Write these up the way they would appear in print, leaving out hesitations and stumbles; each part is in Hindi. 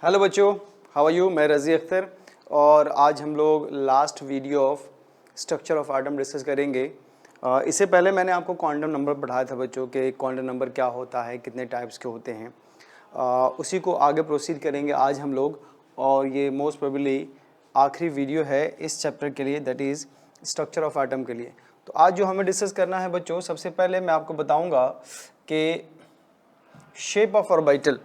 हेलो बच्चों, हाउ आर यू। मैं रज़ी अख्तर और आज हम लोग last video of structure of atom discuss करेंगे। इससे पहले मैंने आपको क्वांटम नंबर पढ़ाया था बच्चों के क्वांटम नंबर क्या होता है, कितने टाइप्स के होते हैं। उसी को आगे प्रोसीड करेंगे आज हम लोग और ये मोस्ट प्रोबेबली आखिरी वीडियो है इस चैप्टर के लिए, that is structure of atom के लिए। तो आज जो हमें डिस्कस करना है बच्चों, सबसे पहले मैं आपको बताऊँगा कि shape of orbital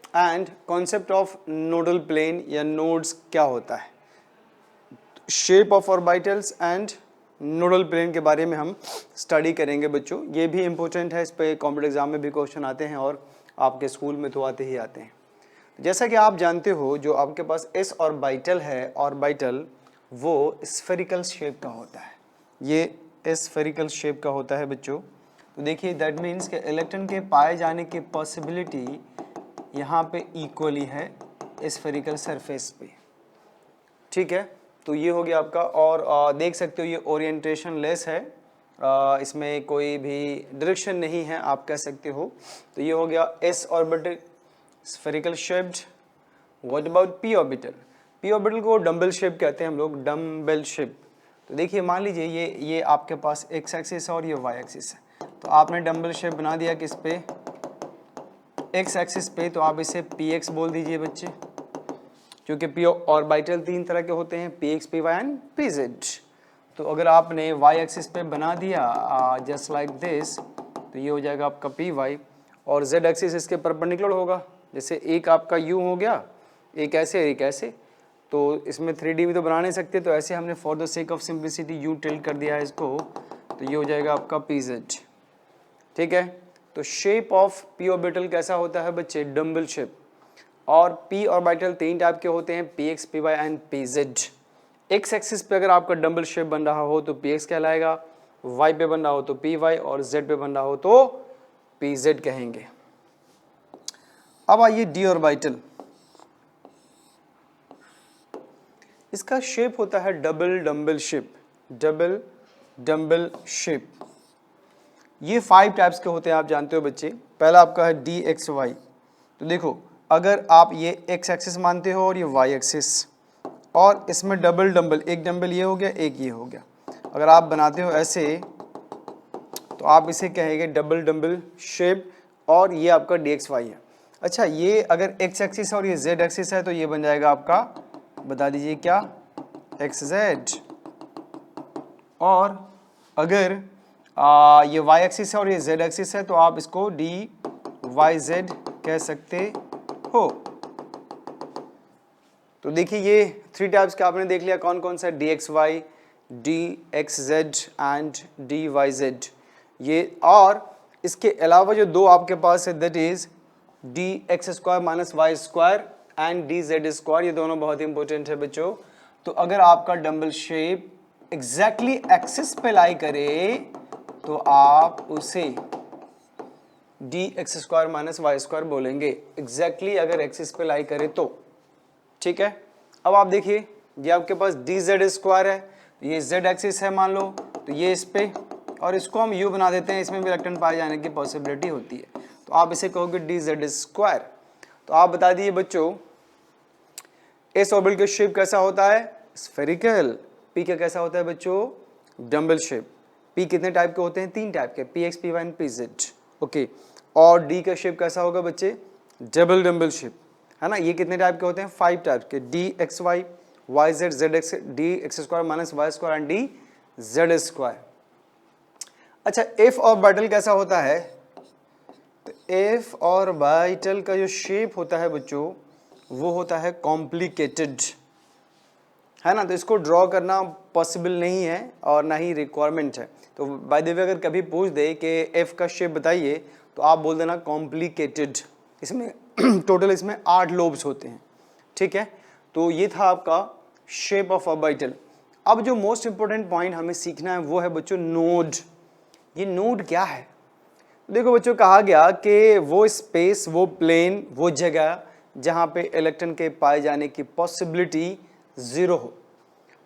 and concept of nodal plane या नोड्स क्या होता है। Shape of orbitals and nodal plane के बारे में हम स्टडी करेंगे बच्चों। ये भी इम्पोर्टेंट है, इस पे कॉम्पिटिटिव एग्जाम में भी क्वेश्चन आते हैं और आपके स्कूल में तो आते ही आते हैं। जैसा कि आप जानते हो, जो आपके पास एस ऑर्बिटल है, ऑर्बिटल वो स्फेरिकल शेप का होता है। ये स्फेरिकल शेप का होता है बच्चों। तो देखिए, दैट मीन्स कि इलेक्ट्रॉन के पाए जाने की पॉसिबिलिटी यहाँ पे इक्वली है स्फेरिकल सरफेस पे, ठीक है। तो ये हो गया आपका। और देख सकते हो ये ओरिएंटेशन लेस है, इसमें कोई भी डायरेक्शन नहीं है, आप कह सकते हो। तो ये हो गया S orbital spherical shaped. What about P orbital? P orbital को डम्बल शेप कहते हैं हम लोग, डम्बल शेप। तो देखिए, मान लीजिए ये आपके पास एक्स एक्सिस है और ये वाई एक्सिस है। तो आपने डम्बल शेप बना दिया किस पे? एक्स एक्सिस पे। तो आप इसे पी एक्स बोल दीजिए बच्चे, क्योंकि पी ऑर्बिटल तीन तरह के होते हैं, p x, p y and p z. तो अगर आपने वाई एक्सिस पे बना दिया जस्ट लाइक दिस, तो ये हो जाएगा आपका पी वाई और जेड एक्सिस इसके परपेंडिकुलर होगा। जैसे एक आपका यू हो गया, एक ऐसे एक ऐसे। तो इसमें 3D भी तो बना नहीं सकते, तो ऐसे हमने for the sake of simplicity you tilt कर दिया है इसको। तो ये हो जाएगा आपका पी जेड, ठीक है। तो शेप ऑफ पी ऑर्बिटल कैसा होता है बच्चे? Dumbbell shape. और पी ऑर्बिटल तीन टाइप के होते हैं, p x, p y and p z. X axis पे अगर आपका डम्बल शेप बन रहा हो तो पी एक्स कहलाएगा, वाई पे बन रहा हो तो पी वाई और जेड पे बन रहा हो तो पी जेड कहेंगे। अब आइए डी ऑर्बिटल। इसका शेप होता है double dumbbell shape, double dumbbell shape. ये 5 टाइप्स के होते हैं, आप जानते हो बच्चे। पहला आपका है डी एक्स वाई। तो देखो, अगर आप ये एक्स एक्सिस मानते हो और ये वाई एक्सिस, और इसमें डबल डम्बल, एक डम्बल ये हो गया, एक ये हो गया, अगर आप बनाते हो ऐसे, तो आप इसे कहेंगे डबल डम्बल शेप। और ये आपका डी एक्स वाई है। अच्छा, ये अगर एक्स एक्सिस और ये जेड एक्सिस है तो ये बन जाएगा आपका, बता दीजिए क्या, एक्स जेड। और अगर ये y एक्सिस है और ये z एक्सिस है तो आप इसको डी वाई जेड कह सकते हो। तो देखिए, ये 3 टाइप्स का आपने देख लिया, कौन कौन सा? D x y, d x z and d y z. ये और इसके अलावा जो दो आपके पास है, that is d x square minus y square and d z square. ये दोनों बहुत इंपॉर्टेंट है बच्चों। तो अगर आपका डम्बल शेप एग्जैक्टली एक्सिस पे लाई करे तो आप उसे d x square minus y square बोलेंगे, एग्जैक्टली अगर एक्सिस पे लाई करे तो, ठीक है। अब आप देखिए, ये आपके पास डी जेड स्क्वायर है, ये जेड एक्सिस है मान लो, तो ये इस पे, और इसको हम यू बना देते हैं, इसमें भी इलेक्ट्रॉन पाए जाने की पॉसिबिलिटी होती है, तो आप इसे कहोगे डी जेड स्क्वायर। तो आप बता दीजिए बच्चों, एस ऑर्बिटल का शेप कैसा होता है? स्फेरिकल। पी का कैसा होता है बच्चों? Dumbbell shape. पी कितने टाइप के होते हैं? 3 टाइप के, p x, p y and p z, okay. और डी का शेप कैसा होगा बच्चे? डबल डम्बल शेप, है ना। ये कितने टाइप के होते हैं? 5 टाइप के, d x y, y z, z x, d x square minus y square and d z square. अच्छा, एफ ऑर्बिटल कैसा होता है? तो एफ ऑर्बिटल का जो शेप होता है बच्चों, वो होता है कॉम्प्लिकेटेड, है ना। तो इसको ड्रॉ करना पॉसिबल नहीं है और ना ही रिक्वायरमेंट है। तो बाय द वे, अगर कभी पूछ दे कि एफ का शेप बताइए, तो आप बोल देना कॉम्प्लिकेटेड। इसमें टोटल इसमें 8 लोब्स होते हैं, ठीक है। तो ये था आपका शेप ऑफ ऑर्बिटल। अब जो मोस्ट इंपॉर्टेंट पॉइंट हमें सीखना है वो है बच्चों नोड। ये नोड क्या है? देखो बच्चों, कहा गया कि वो स्पेस, वो प्लेन, वो जगह जहाँ पे इलेक्ट्रॉन के पाए जाने की पॉसिबिलिटी 0 हो।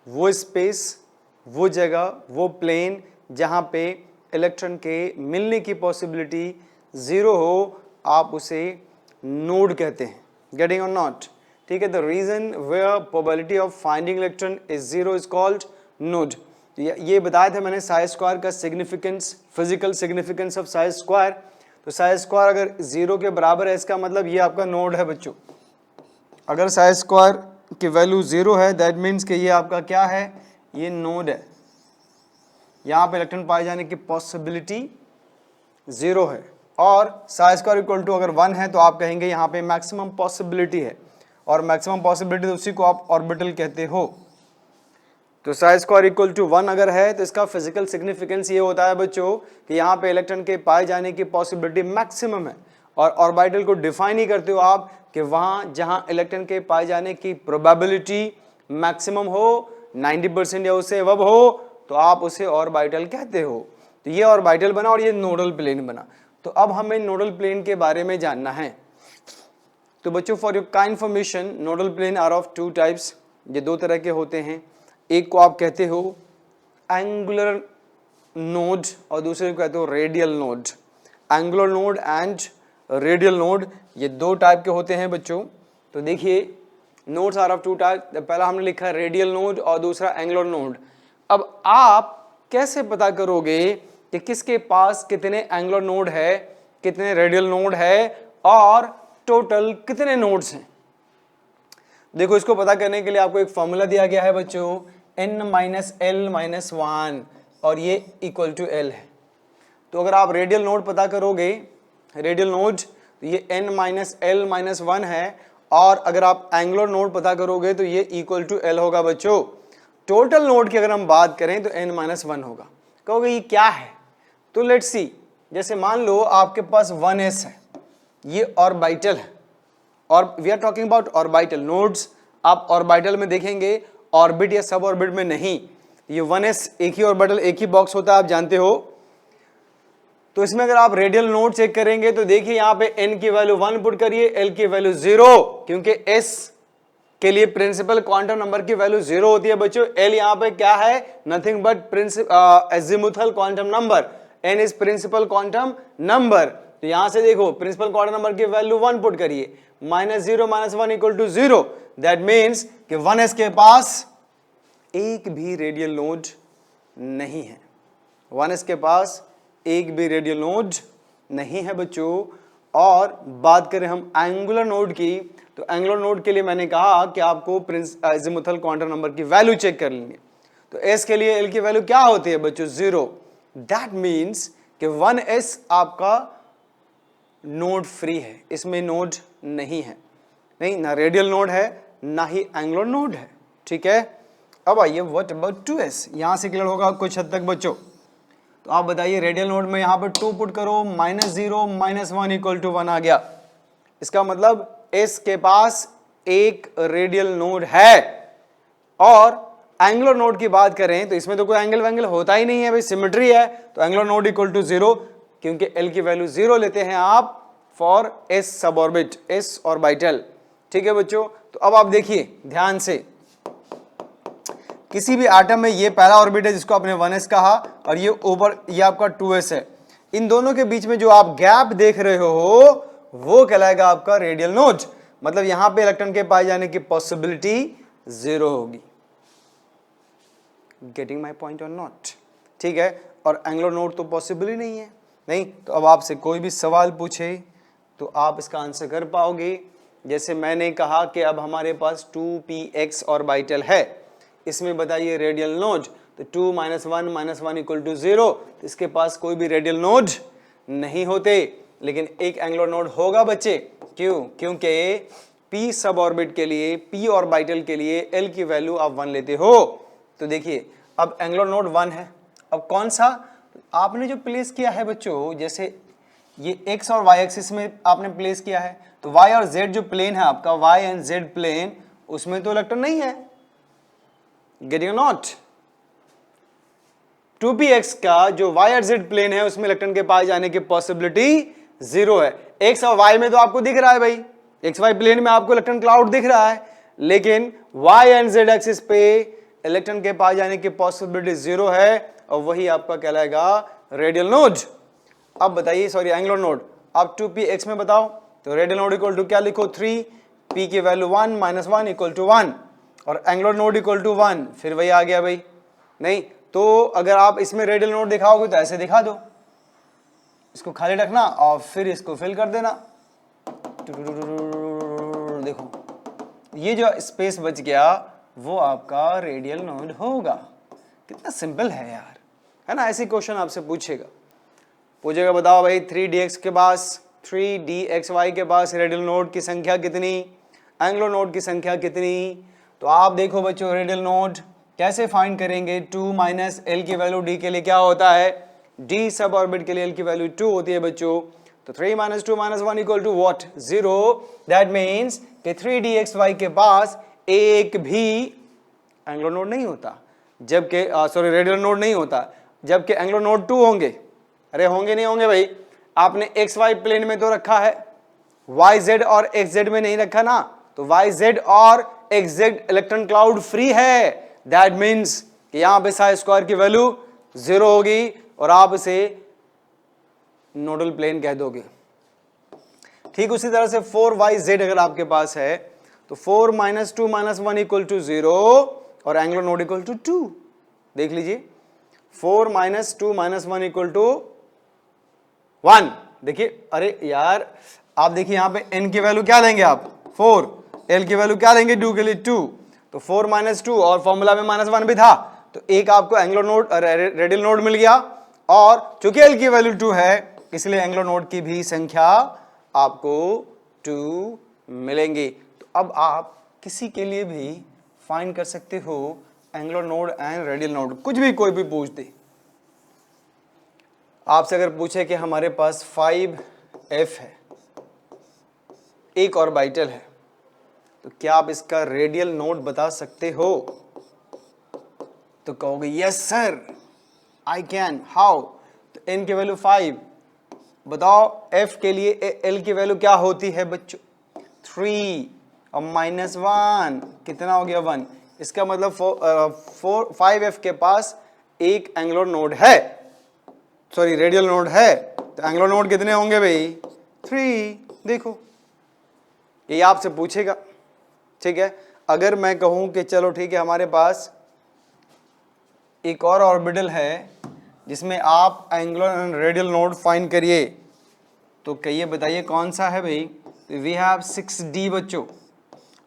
वो स्पेस, वो जगह, वो प्लेन जहाँ पे इलेक्ट्रॉन के मिलने की पॉसिबिलिटी 0 हो, आप उसे नोड कहते हैं। Getting or not? ठीक है, the region where probability of finding electron is zero is called node. ये बताया था मैंने साई स्क्वायर का significance, physical significance of psi square. तो साई स्क्वायर अगर जीरो के बराबर है इसका मतलब ये आपका नोड है बच्चों। अगर साई स्क्वायर की वैल्यू जीरो है दैट मीन्स कि ये आपका क्या है, ये नोड है। यहाँ पे इलेक्ट्रॉन पाए जाने की पॉसिबिलिटी जीरो है। और साई स्क्वायर इक्वल टू अगर 1 है तो आप कहेंगे यहाँ पे मैक्सिमम पॉसिबिलिटी है, और मैक्सिमम पॉसिबिलिटी तो उसी को आप ऑर्बिटल कहते हो। तो साई स्क्वायर इक्वल टू 1 अगर है तो इसका फिजिकल सिग्निफिकेंस ये होता है बच्चों कि यहाँ पे इलेक्ट्रॉन के पाए जाने की पॉसिबिलिटी मैक्सिमम है। और ऑर्बिटल को डिफाइन ही करते हो आप कि वहाँ जहाँ इलेक्ट्रॉन के पाए जाने की प्रोबेबिलिटी मैक्सिमम हो 90% या उससे अबव हो तो आप उसे ऑर्बिटल कहते हो। तो ये ऑर्बिटल बना और ये नोडल प्लेन बना। तो अब हमें नोडल प्लेन के बारे में जानना है। तो बच्चों for your kind information, nodal plane are of two types. ये दो तरह के होते हैं, एक को आप कहते हो एंगुलर नोड और दूसरे को कहते हो radial node. Angular node and radial node ये दो टाइप के होते हैं बच्चों। तो देखिए nodes are of two type, पहला हमने लिखा है रेडियल नोड और दूसरा एंगुलर नोड। अब आप कैसे पता करोगे कि किसके पास कितने एंगुलर नोड है, कितने रेडियल नोड है और टोटल कितने नोड्स हैं? देखो इसको पता करने के लिए आपको एक फॉर्मूला दिया गया है बच्चों, n-l-1 और ये इक्वल टू l है। तो अगर आप रेडियल नोड पता करोगे, रेडियल नोड तो ये n-l-1 है, और अगर आप एंगुलर नोड पता करोगे तो ये इक्वल टू l होगा बच्चों। टोटल नोड की अगर हम बात करें तो n-1 होगा। कहोगे ये क्या है? तो लेट्स सी, जैसे मान लो आपके पास 1s है, ये ऑर्बिटल है, और we are talking about orbital nodes. आप ऑर्बिटल में देखेंगे, ऑर्बिट या सब ऑर्बिट में नहीं। ये 1s एक ही ऑर्बिटल, एक ही बॉक्स होता है, आप जानते हो। तो इसमें अगर आप रेडियल नोड चेक करेंगे तो देखिए यहाँ पे n की वैल्यू 1 पुट करिए, l की वैल्यू 0, क्योंकि s के लिए प्रिंसिपल क्वांटम नंबर की वैल्यू 0 होती है बच्चों। l यहाँ पे क्या है? Nothing but azimuthal quantum number. n is principal quantum number. तो यहां से देखो प्रिंसिपल क्वांटम नंबर की वैल्यू 1 पुट करिए, -0 - 1 इक्वल टू 0। दैट मीन्स कि 1s के पास एक भी रेडियल नोड नहीं है। 1s के पास एक भी रेडियल नोड नहीं है बच्चों। और बात करें हम एंगुलर नोड की, तो एंगुलर नोड के लिए मैंने कहा कि आपको एजिमुथल क्वांटम नंबर की वैल्यू चेक कर लेंगे। तो s के लिए l की वैल्यू क्या होती है बच्चों? 0। दैट मीन्स कि 1s आपका नोड फ्री है, इसमें नोड नहीं है, नहीं ना रेडियल नोड है ना ही एंगुलर नोड है। ठीक है, अब आइए व्हाट अबाउट 2s, यहां से क्लियर होगा कुछ हद तक बच्चों। तो आप बताइए रेडियल नोड में यहां पर 2 पुट करो, -0 - 1 इक्वल टू 1 आ गया। इसका मतलब s के पास एक रेडियल नोड है। और एंगुलर नोड की बात करें तो इसमें तो कोई एंगल वैंगल होता ही नहीं है भाई, सिमेट्री है। तो एंगुलर नोड इक्वल टू 0, क्योंकि l की वैल्यू 0 लेते हैं आप for s sub orbit, s orbital. ठीक है बच्चों, तो अब आप देखिए ध्यान से, किसी भी एटम में ये पहला ऑर्बिट है जिसको आपने 1s कहा, और ये ऊपर ये आपका 2s है। इन दोनों के बीच में जो आप गैप देख रहे हो वो कहलाएगा आपका रेडियल नोड। मतलब यहां पे इलेक्ट्रॉन के पाए जाने की पॉसिबिलिटी 0 होगी। गेटिंग माई पॉइंट और नॉट? ठीक है, और एंगुलर नोड तो पॉसिबल ही नहीं है। नहीं तो अब आपसे कोई भी सवाल पूछे तो आप इसका आंसर कर पाओगे। जैसे मैंने कहा कि अब हमारे पास 2px ऑर्बिटल है, इसमें बताइए रेडियल नोड, तो 2 - 1 - 1 इक्वल टू 0। तो इसके पास कोई भी रेडियल नोड नहीं होते, लेकिन एक एंगुलर नोड होगा बच्चे। क्यों? क्योंकि p सब ऑर्बिट के लिए, p ऑर्बिटल के लिए l की वैल्यू आप 1 लेते हो। तो देखिए अब एंगुलर नोड 1 है। अब कौन सा? आपने जो प्लेस किया है बच्चों, जैसे ये x और y एक्सिस में आपने प्लेस किया है, तो y और z जो प्लेन है आपका, y एंड z प्लेन, उसमें तो इलेक्ट्रॉन नहीं है। Getting not? 2px का जो y और z प्लेन है उसमें इलेक्ट्रॉन के पाए जाने की पॉसिबिलिटी 0 है। x और y में तो आपको दिख रहा है भाई, xy प्लेन में आपको इलेक्ट्रॉन क्लाउड दिख रहा है, लेकिन y एंड z एक्सिस पे इलेक्ट्रॉन के पाए जाने की पॉसिबिलिटी 0 है, और वही आपका कहलाएगा रेडियल नोड। अब बताइए, सॉरी एंगुलर नोड। अब 2px में बताओ, तो रेडियल नोड इक्वल टू क्या लिखो? 3 P की वैल्यू 1 माइनस 1 इक्वल टू 1 और एंगुलर नोड इक्वल टू 1, फिर वही आ गया भाई। नहीं तो अगर आप इसमें रेडियल नोड दिखाओगे तो ऐसे दिखा दो, इसको खाली रखना और फिर इसको फिल कर देना। देखो ये जो स्पेस बच गया वो आपका रेडियल नोड होगा। कितना सिंपल है यार, है ना। ऐसे क्वेश्चन आपसे पूछेगा बताओ भाई 3dx के पास 3dxy के पास रेडियल नोड की संख्या कितनी, एंगुलर नोड की संख्या कितनी। तो आप देखो बच्चों रेडियल नोड कैसे फाइंड करेंगे। 2 माइनस एल की वैल्यू डी के लिए क्या होता है, डी सब ऑर्बिट के लिए एल की वैल्यू 2 होती है बच्चों। तो 3 minus 2 minus 1 equal to what, 0। That means कि 3dxy के पास एक भी एंगुलर नोड नहीं होता, जबकि सॉरी रेडियल नोड नहीं होता, जबकि एंगुलर नोड 2 होंगे। अरे होंगे नहीं होंगे भाई, आपने एक्स वाई प्लेन में तो रखा है, वाई जेड और एक्स जेड में नहीं रखा ना। तो वाई जेड और x Z electron cloud free है। दैट मीन्स कि यहां पे साई स्क्वायर की वैल्यू 0 होगी और आप इसे नोडल प्लेन कह दोगे। ठीक उसी तरह से 4yz अगर आपके पास है तो 4 माइनस 2 माइनस 1 इक्वल टू 0 और एंगुलर नोड इक्वल टू 2। देख लीजिए 4 माइनस 2 माइनस 1 इक्वल टू 1। देखिए अरे यार आप देखिए यहां पे n की वैल्यू क्या लेंगे आप 4, l की वैल्यू क्या लेंगे 2 के लिए 2। तो 4 माइनस 2 और फॉर्मूला में माइनस 1 भी था, तो एक आपको एंगुलर नोड रेडियल नोड मिल गया। और चूंकि l की वैल्यू 2 है इसलिए एंगुलर नोड की भी संख्या आपको 2 मिलेंगी। तो अब आप किसी के लिए भी फाइंड कर सकते हो angular node and radial node, कुछ भी कोई भी पूछ दे आपसे। अगर पूछे कि हमारे पास 5f है, एक ऑर्बिटल है, तो क्या आप इसका रेडियल नोड बता सकते हो, तो कहोगे yes sir I can. How, तो n की वैल्यू 5, बताओ f के लिए l की वैल्यू क्या होती है बच्चों 3 और माइनस 1 कितना हो गया 1। इसका मतलब 5f के पास एक एंगुलर नोड है, सॉरी रेडियल नोड है। तो एंगुलर नोड कितने होंगे भाई 3। देखो ये आपसे पूछेगा, ठीक है। अगर मैं कहूं कि चलो ठीक है हमारे पास एक और ऑर्बिटल है जिसमें आप angular and radial node find करिए, तो कहिए बताइए कौन सा है भाई। वी हैव 6d बच्चों।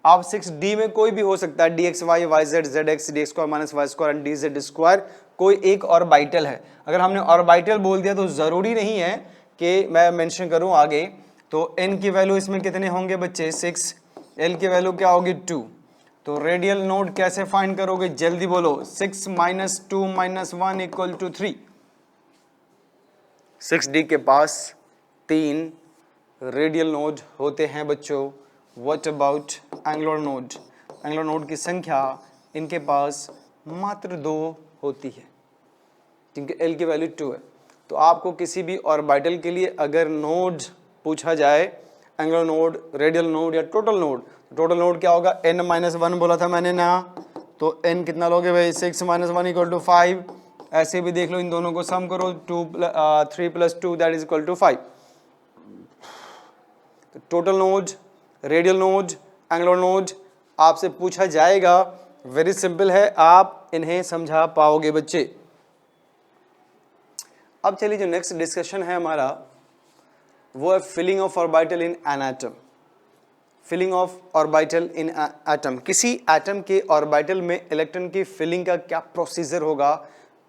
आप 6d में कोई भी हो सकता है, dxy, yz, zx, d square minus y square and dz square, कोई एक ऑर्बिटल है। अगर हमने ऑर्बिटल बोल दिया तो जरूरी नहीं है कि मैं मेंशन करूं आगे। तो n की वैल्यू इसमें कितने होंगे बच्चे 6, l की वैल्यू क्या होगी 2। तो रेडियल नोड कैसे फाइंड करोगे जल्दी बोलो। 6 minus 2 minus 1 equal to 3। 6d के पास 3 रेडियल नोड होते हैं बच्चों। What about angular node, angular node की संख्या इनके पास मात्र 2 होती है, क्योंकि l की वैल्यू 2 है। तो आपको किसी भी ऑर्बिटल के लिए अगर नोड पूछा जाए, एंगुलर नोड, रेडियल नोड या टोटल नोड, टोटल नोड क्या होगा n माइनस 1 बोला था मैंने ना। तो n कितना लोगे भाई 6 माइनस 1 इक्वल टू 5। ऐसे भी देख लो, इन दोनों को सम करो 3 plus 2 that is equal to 5। Total node, radial node, angular node आपसे पूछा जाएगा, वेरी सिंपल है, आप इन्हें समझा पाओगे बच्चे। अब चलिए जो नेक्स्ट डिस्कशन है हमारा वो है filling of orbital in an atom. Filling of orbital in atom, किसी एटम के ऑर्बिटल में इलेक्ट्रॉन की फिलिंग का क्या प्रोसीजर होगा,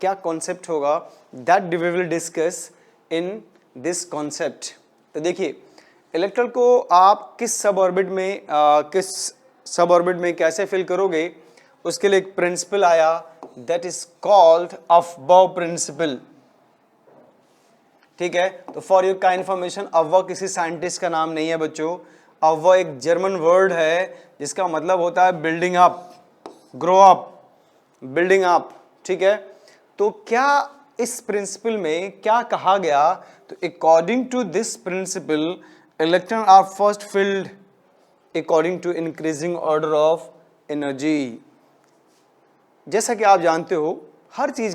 क्या कॉन्सेप्ट होगा, that we will discuss in this concept. तो देखिए इलेक्ट्रॉन को आप किस सब ऑर्बिट में कैसे फिल करोगे, उसके लिए एक प्रिंसिपल आया, that is called Aufbau principal. ठीक है, तो फॉर योर का इंफॉर्मेशन अफबाउ किसी साइंटिस्ट का नाम नहीं है बच्चों। अफबाउ एक जर्मन वर्ड है जिसका मतलब होता है building up, grow up, building up. ठीक है, तो क्या इस प्रिंसिपल में क्या कहा गया, तो according to this principle electron are first filled according to increasing order of energy. जैसा कि आप जानते हो हर चीज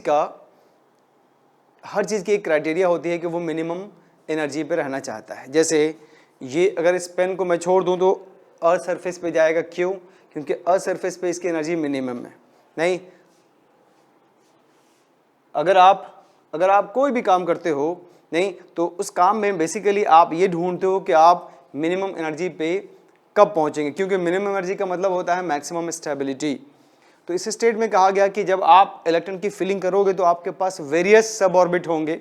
की एक क्राइटेरिया होती है कि वो मिनिमम एनर्जी पे रहना चाहता है। जैसे ये अगर इस पेन को मैं छोड़ दूं तो अर्थ सरफेस पे जाएगा। क्यों? क्योंकि अर्थ सरफेस पे इसकी एनर्जी मिनिमम है। नहीं, अगर आप कोई भी काम करते हो, नहीं तो उस काम में बेसिकली आप ये ढूंढते हो कि आप मिनिमम एनर्जी पे कब पहुंचेंगे, क्योंकि मिनिमम एनर्जी का मतलब होता है मैक्सिमम स्टेबिलिटी। तो इस स्टेट में कहा गया कि जब आप इलेक्ट्रॉन की फिलिंग करोगे तो आपके पास वेरियस सब ऑर्बिट होंगे,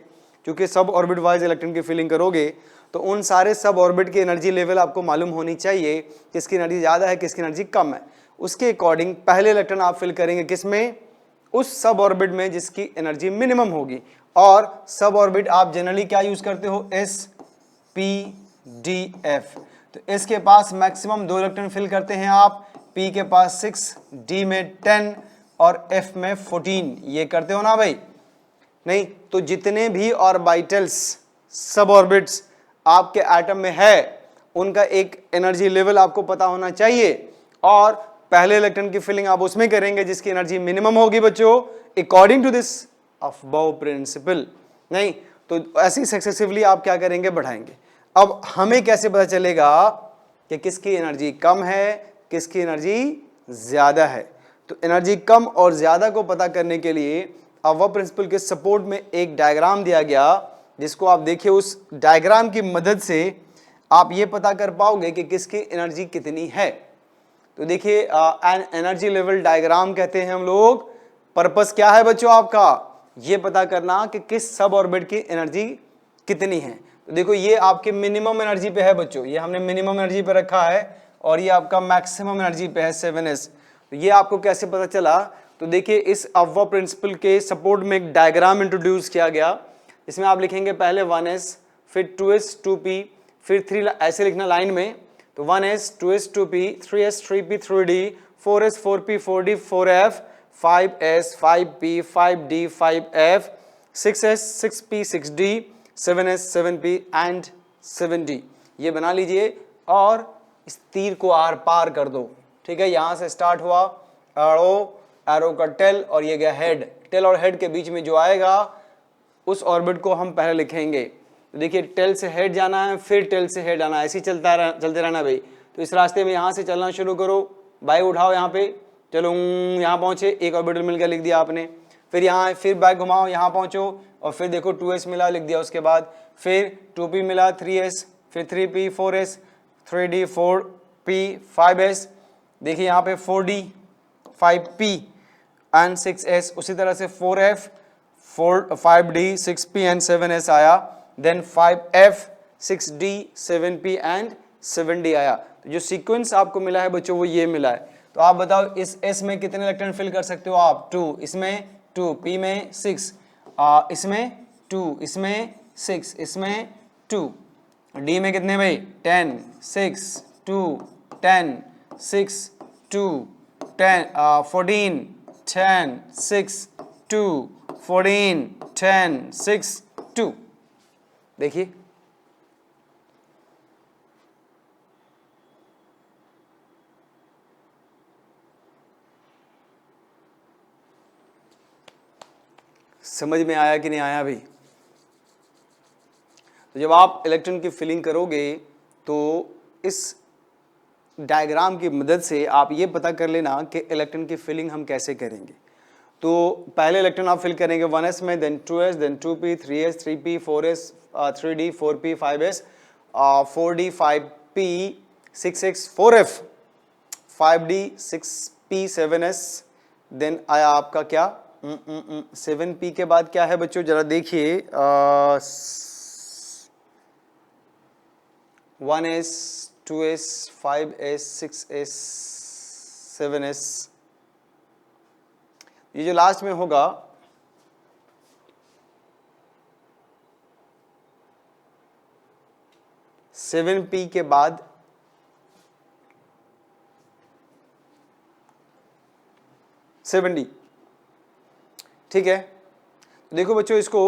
क्योंकि सब ऑर्बिट वाइज इलेक्ट्रॉन की फिलिंग करोगे तो उन सारे सब ऑर्बिट की एनर्जी लेवल आपको मालूम होनी चाहिए, किसकी एनर्जी ज़्यादा है किसकी एनर्जी कम है। उसके अकॉर्डिंग पहले इलेक्ट्रॉन आप फिल करेंगे किसमें? उस सब ऑर्बिट में जिसकी एनर्जी मिनिमम होगी। और सब ऑर्बिट आप जनरली क्या यूज करते हो? S P D F. तो एस के पास मैक्सिमम 2 इलेक्ट्रॉन फिल करते हैं आप, पी के पास 6, डी में 10 और एफ में 14। ये करते हो ना भाई? नहीं तो जितने भी ऑर्बिटल्स सब ऑर्बिट्स आपके एटम में है उनका एक एनर्जी लेवल आपको पता होना चाहिए, और पहले इलेक्ट्रॉन की फिलिंग आप उसमें करेंगे जिसकी एनर्जी मिनिमम होगी बच्चों, according to this above principle. नहीं तो ऐसी सक्सेसिवली आप क्या करेंगे? बढ़ाएंगे। अब हमें कैसे पता चलेगा कि किसकी एनर्जी कम है किसकी एनर्जी ज्यादा है? तो एनर्जी कम और ज्यादा को पता करने के लिए अबव प्रिंसिपल के सपोर्ट में एक डायग्राम दिया गया, जिसको आप देखिए। उस डायग्राम की मदद से आप ये पता कर पाओगे कि किसकी एनर्जी कितनी है। तो देखिए एन एनर्जी लेवल डायग्राम कहते हैं हम लोग। पर्पस क्या है बच्चों आपका? ये पता करना कि किस सब ऑर्बिट की एनर्जी कितनी है। तो देखो ये आपके मिनिमम एनर्जी पे है बच्चों, ये हमने मिनिमम एनर्जी पे रखा है, और ये आपका मैक्सिमम एनर्जी पे है 7s। तो ये आपको कैसे पता चला? तो देखिए इस अबव प्रिंसिपल के सपोर्ट में एक डायग्राम इंट्रोड्यूस किया गया। इसमें आप लिखेंगे पहले 1s, फिर 2s 2p, फिर 3, ऐसे लिखना लाइन में। तो 1s 2s 2p, 3s 3p 3d, 4s 4p 4d 4f, 5s 5p 5d 5f, 6s 6p 6d, 7s 7p and 7d। ये बना लीजिए और इस तीर को आर पार कर दो। ठीक है, यहां से स्टार्ट हुआ एरो का टेल और ये गया हेड। टेल और हेड के बीच में जो आएगा उस ऑर्बिट को हम पहले लिखेंगे। तो देखिए टेल से हेड जाना है, फिर टेल से हेड आना है, ऐसे ही चलते रहना भाई। तो इस रास्ते में यहाँ से चलना शुरू करो, बाइक उठाओ, यहाँ पे चलो, यहाँ पहुँचे, एक ऑर्बिटल मिल गया, लिख दिया आपने। फिर यहाँ फिर बाइक घुमाओ, यहाँ पहुँचो, और फिर देखो 2s मिला, लिख दिया। उसके बाद फिर 2p मिला, 3s, फिर 3p 4s, 3d 4p 5s, देखिए यहाँ पे 4d 5p एंड 6s। उसी तरह से 4f 5d 6p and 7s आया, then 5f 6d 7p and 7d आया। तो जो सीक्वेंस आपको मिला है बच्चों वो ये मिला है। तो आप बताओ इस s में कितने इलेक्ट्रॉन फिल कर सकते हो आप? 2, इसमें 2, p में 6, इसमें 2, इसमें 6, इसमें 2, d में कितने भाई? 10, 6, 2, 10, 6, 2, 10, 14, 10, 6, 2, 14, 10, 6, 2। देखिए समझ में आया कि नहीं आया भाई? तो जब आप इलेक्ट्रॉन की फिलिंग करोगे तो इस डायग्राम की मदद से आप ये पता कर लेना कि इलेक्ट्रॉन की फिलिंग हम कैसे करेंगे। तो पहले इलेक्ट्रॉन आप फिल करेंगे 1s में, then 2s, then 2p, 3s 3p, 4s 3d 4p 5s, 4d 5p 6s 4f, 5d 6p 7s, then आया आपका क्या 7p के बाद क्या है बच्चों जरा देखिए 1s 2s 5s 6s 7s। ये जो लास्ट में होगा सेवन पी के बाद सेवन डी। ठीक है, तो देखो बच्चों इसको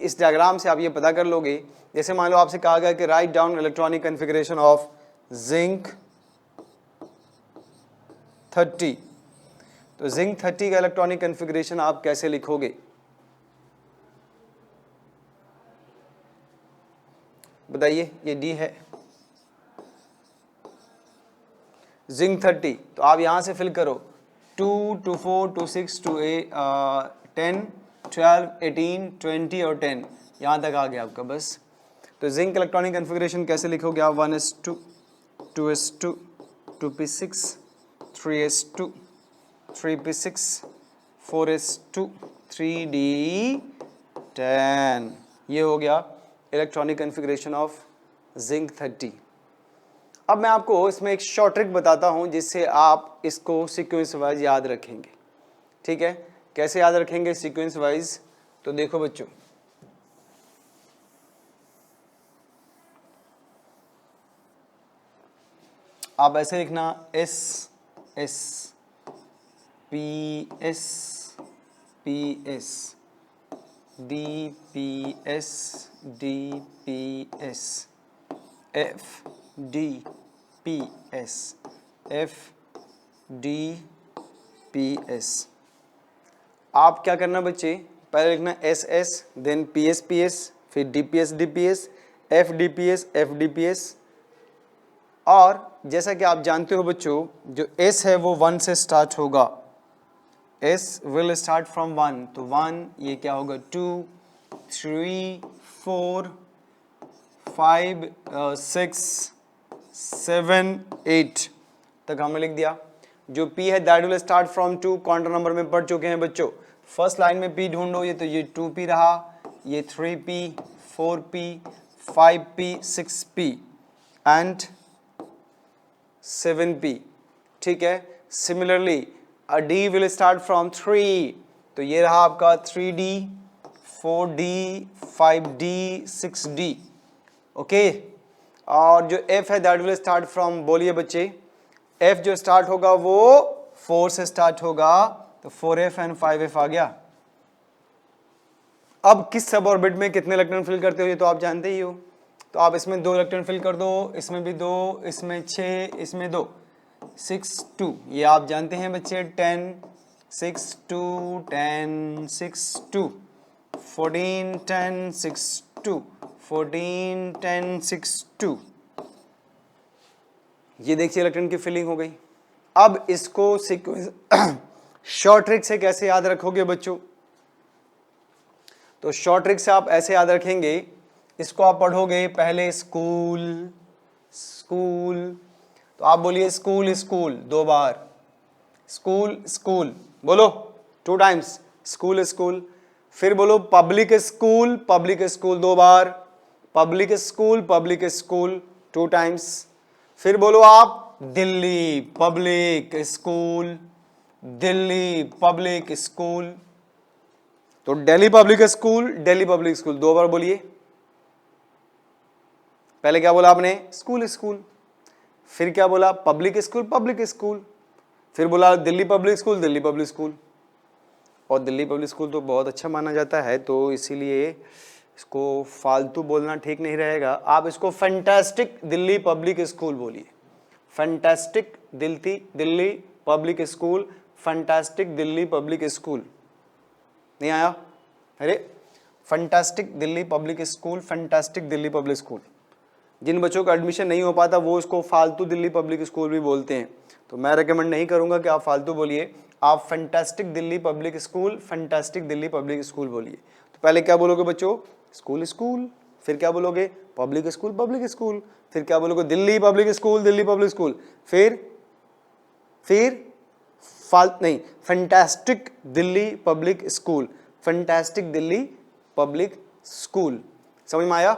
इस डायग्राम से आप ये पता कर लोगे। जैसे मान लो आपसे कहा गया कि write down electronic configuration of zinc 30। तो जिंक 30 का इलेक्ट्रॉनिक कॉन्फ़िगरेशन आप कैसे लिखोगे? बताइए। ये डी है, जिंक 30, तो आप यहाँ से फिल करो 2 2 4 2 6 2 8 10 12 18 20 और 10, यहाँ तक आ गया आपका बस। तो जिंक इलेक्ट्रॉनिक कन्फिग्रेशन कैसे लिखोगे आप? 1s2 2s2 2p6 3s2 3p6 4s2 3d10, ये हो गया इलेक्ट्रॉनिक कन्फिग्रेशन ऑफ जिंक 30। अब मैं आपको इसमें एक शॉर्ट ट्रिक बताता हूं जिससे आप इसको सीक्वेंस वाइज याद रखेंगे। ठीक है, कैसे याद रखेंगे सीक्वेंस वाइज? तो देखो बच्चों, आप ऐसे लिखना S S P S P S D P S D P S F D P S F D P S. आप क्या करना बच्चे, पहले लिखना S S, then P S, फिर D P S, F D P S. और जैसा कि आप जानते हो बच्चों, जो एस है वो 1 से स्टार्ट होगा, एस विल स्टार्ट फ्रॉम 1, तो 1 ये क्या होगा 2 3 4 5 6 7 8 तक हमने लिख दिया। जो P है that will start from 2, quantum number में पढ़ चुके हैं बच्चों। फर्स्ट लाइन में P ढूंढो, ये तो ये 2P रहा, ये 3P 4P 5P 6P and 7P। ठीक है, similarly a D will start from 3, तो ये रहा आपका 3D 4D 5D 6D। Okay, और जो F है दैट विल स्टार्ट फ्रॉम, बोलिए बच्चे, F जो स्टार्ट होगा वो 4 से स्टार्ट होगा, तो 4F एंड 5F आ गया। अब किस सब ऑर्बिट में कितने इलेक्ट्रॉन फिल करते हो ये तो आप जानते ही हो, तो आप इसमें 2 इलेक्ट्रॉन फिल कर दो, इसमें भी 2, इसमें 6, इसमें 2, 6 2, ये आप जानते हैं बच्चे, 10 6 2 10 6 2 14 10 6 2 14 10 6 2। ये देखिए इलेक्ट्रॉन की फिलिंग हो गई। अब इसको सीक्वेंस शॉर्ट ट्रिक से कैसे याद रखोगे बच्चों? तो शॉर्ट ट्रिक से आप ऐसे याद रखेंगे, इसको आप पढ़ोगे पहले स्कूल स्कूल, तो आप बोलिए स्कूल स्कूल 2 बार, स्कूल स्कूल बोलो 2 टाइम्स, स्कूल स्कूल। फिर बोलो पब्लिक स्कूल 2 बार, पब्लिक स्कूल 2 टाइम्स। फिर बोलो आप Delhi public school, Delhi public school, तो दिल्ली पब्लिक स्कूल 2 बार बोलिए। पहले क्या बोला आपने? स्कूल स्कूल, फिर क्या बोला? पब्लिक स्कूल, फिर बोला दिल्ली पब्लिक स्कूल, और दिल्ली पब्लिक स्कूल तो बहुत अच्छा माना जाता है, तो इसीलिए इसको फालतू बोलना ठीक नहीं रहेगा। आप इसको फैंटास्टिक दिल्ली पब्लिक स्कूल बोलिए, fantastic Delhi public school, fantastic Delhi public school. नहीं आया? अरे fantastic Delhi public school, fantastic Delhi public school. जिन बच्चों का एडमिशन नहीं हो पाता वो इसको फालतू दिल्ली पब्लिक स्कूल भी बोलते हैं, तो मैं रेकमेंड नहीं करूंगा कि आप फालतू बोलिए, आप fantastic Delhi public school, fantastic Delhi public school बोलिए। तो पहले क्या बोलोगे बच्चों? स्कूल स्कूल, फिर क्या बोलोगे? पब्लिक स्कूल, फिर क्या बोलोगे? दिल्ली पब्लिक स्कूल, फिर नहीं, fantastic Delhi public school, fantastic Delhi public school. समझ में आया?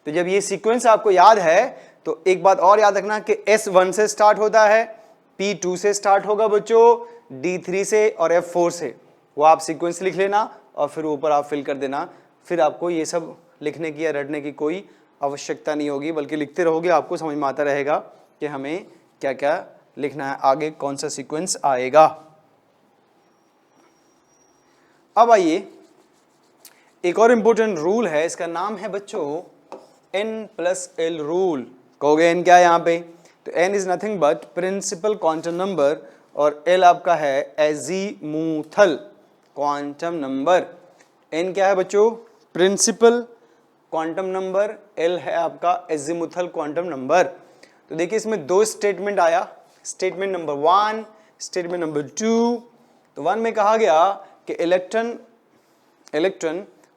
तो जब ये सीक्वेंस आपको याद है तो एक बात और याद रखना कि S1 से स्टार्ट होता है, P2 से स्टार्ट होगा बच्चों, D3 से और F4 से, वो आप सीक्वेंस लिख लेना और फिर ऊपर आप फिल कर देना। फिर आपको ये सब लिखने की या रटने की कोई आवश्यकता नहीं होगी, बल्कि लिखते रहोगे, आपको समझ में आता रहेगा कि हमें क्या क्या लिखना है, आगे कौन सा सीक्वेंस आएगा। अब आइए, एक और इंपॉर्टेंट रूल है, इसका नाम है बच्चों N+L रूल। कहोगे N क्या है यहाँ पे? तो N is nothing but principal quantum number, और L आपका है एजीमुथल क्वांटम नंबर। N क्या है बच्चों? प्रिंसिपल क्वांटम नंबर, L है आपका एजीमुथल क्वांटम नंबर। तो देखिए इसमें 2 स्टेटमेंट आया, स्टेटमेंट नंबर 1, स्टेटमेंट नंबर 2। तो 1 में कहा गया कि इलेक्ट्रॉन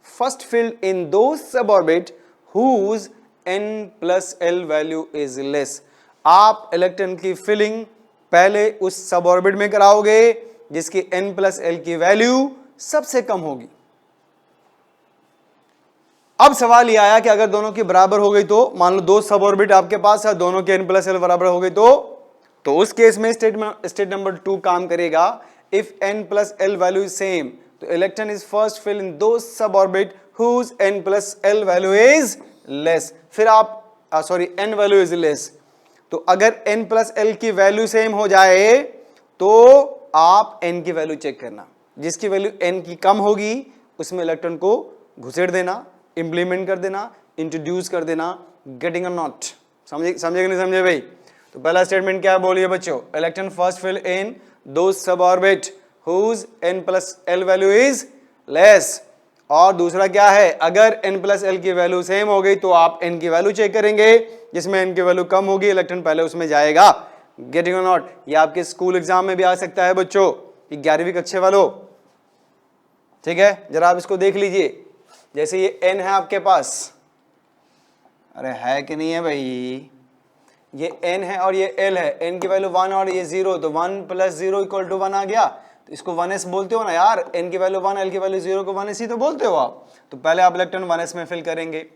फर्स्ट फिल्ड इन दो suborbit whose n plus l value is less. आप इलेक्ट्रॉन की फिलिंग पहले उस सबऑर्बिट में कराओगे जिसकी n plus l की वैल्यू सबसे कम होगी। अब सवाल ये आया कि अगर दोनों की बराबर हो गई तो, मान लो दो सबऑर्बिट आपके पास है, दोनों के n plus l बराबर हो गई तो उस केस में स्टेट नंबर 2 काम करेगा। If n plus l value is same, तो electron is first fill in दो suborbit whose n plus l value is less. फिर आप n वैल्यू इज लेस, तो अगर n plus l की वैल्यू सेम हो जाए तो आप n की वैल्यू चेक करना, जिसकी वैल्यू n की कम होगी उसमें इलेक्ट्रॉन को घुसेड़ देना, इंप्लीमेंट कर देना, इंट्रोड्यूस कर देना, गेटिंग अ नॉट। समझे कि नहीं समझे भाई? तो पहला स्टेटमेंट क्या बोलिए बच्चों, इलेक्ट्रॉन फर्स्ट फिल इन दो suborbit whose n plus l value is less. और दूसरा क्या है, अगर n plus l की वैल्यू सेम हो गई तो आप n की वैल्यू चेक करेंगे, जिसमें n की वैल्यू कम होगी इलेक्ट्रॉन पहले उसमें जाएगा। गेटिंग अ नॉट, ये आपके स्कूल एग्जाम में भी आ सकता है बच्चों, 11वीं कक्षा वालों, ठीक है? जरा आप इसको देख लीजिए, जैसे ये n है आपके पास, अरे है कि नहीं है भाई, ये n है और ये l है, n की वैल्यू 1 और ये 0, तो 1 plus 0 इक्वल टू 1 आ गया, तो इसको 1s बोलते हो ना यार, n की वैल्यू 1, l की वैल्यू 0 को 1s ही तो बोलते हो आप। तो पहले आप इलेक्ट्रॉन 1s में फिल करेंगे,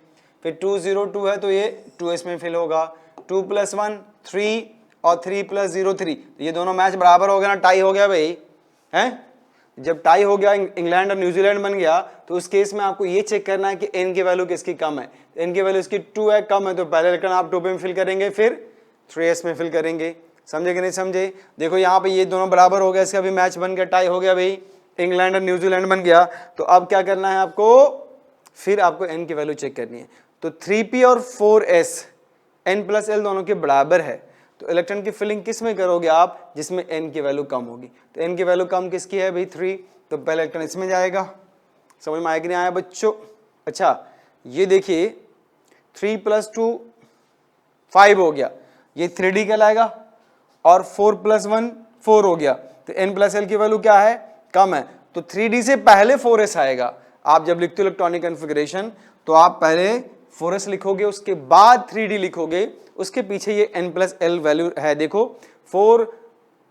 फिर 2 0 2 है तो ये 2s में फिल होगा, 2 plus 1 3 और 3 plus 0 3, तो ये दोनों मैच बराबर हो गया ना, टाई हो गया भाई, हैं? जब टाई हो गया, इंग्लैंड और न्यूजीलैंड बन गया, तो उस केस में आपको ये चेक करना है कि n की वैल्यू किसकी कम है। n की वैल्यू इसकी 2 है, कम है, तो पहले इलेक्ट्रॉन आप 2 में फिल करेंगे, फिर 3s में फिल करेंगे। समझे कि नहीं समझे? देखो यहाँ पे ये दोनों बराबर हो गया, इसका भी मैच बन गया, टाई हो गया भाई, इंग्लैंड और न्यूजीलैंड बन गया। तो अब क्या करना है आपको, फिर आपको n की वैल्यू चेक करनी है। तो 3p और 4s n plus l दोनों के बराबर है, तो इलेक्ट्रॉन की फिलिंग किस में करोगे आप, जिसमें n की वैल्यू कम होगी। तो n की वैल्यू कम किसकी है भाई, 3, तो पहले इलेक्ट्रॉन इसमें जाएगा। समझ में आया कि नहीं आया बच्चों? अच्छा ये देखिए 3 plus 2 5 हो गया, ये 3d कहलाएगा, और 4 plus 1 4 हो गया, तो n plus l की वैल्यू क्या है, कम है, तो 3d से पहले 4s आएगा। आप जब लिखते हो इलेक्ट्रॉनिक कॉन्फ़िगरेशन तो आप पहले 4s लिखोगे, उसके बाद 3d लिखोगे, उसके पीछे ये n plus l वैल्यू है। देखो 4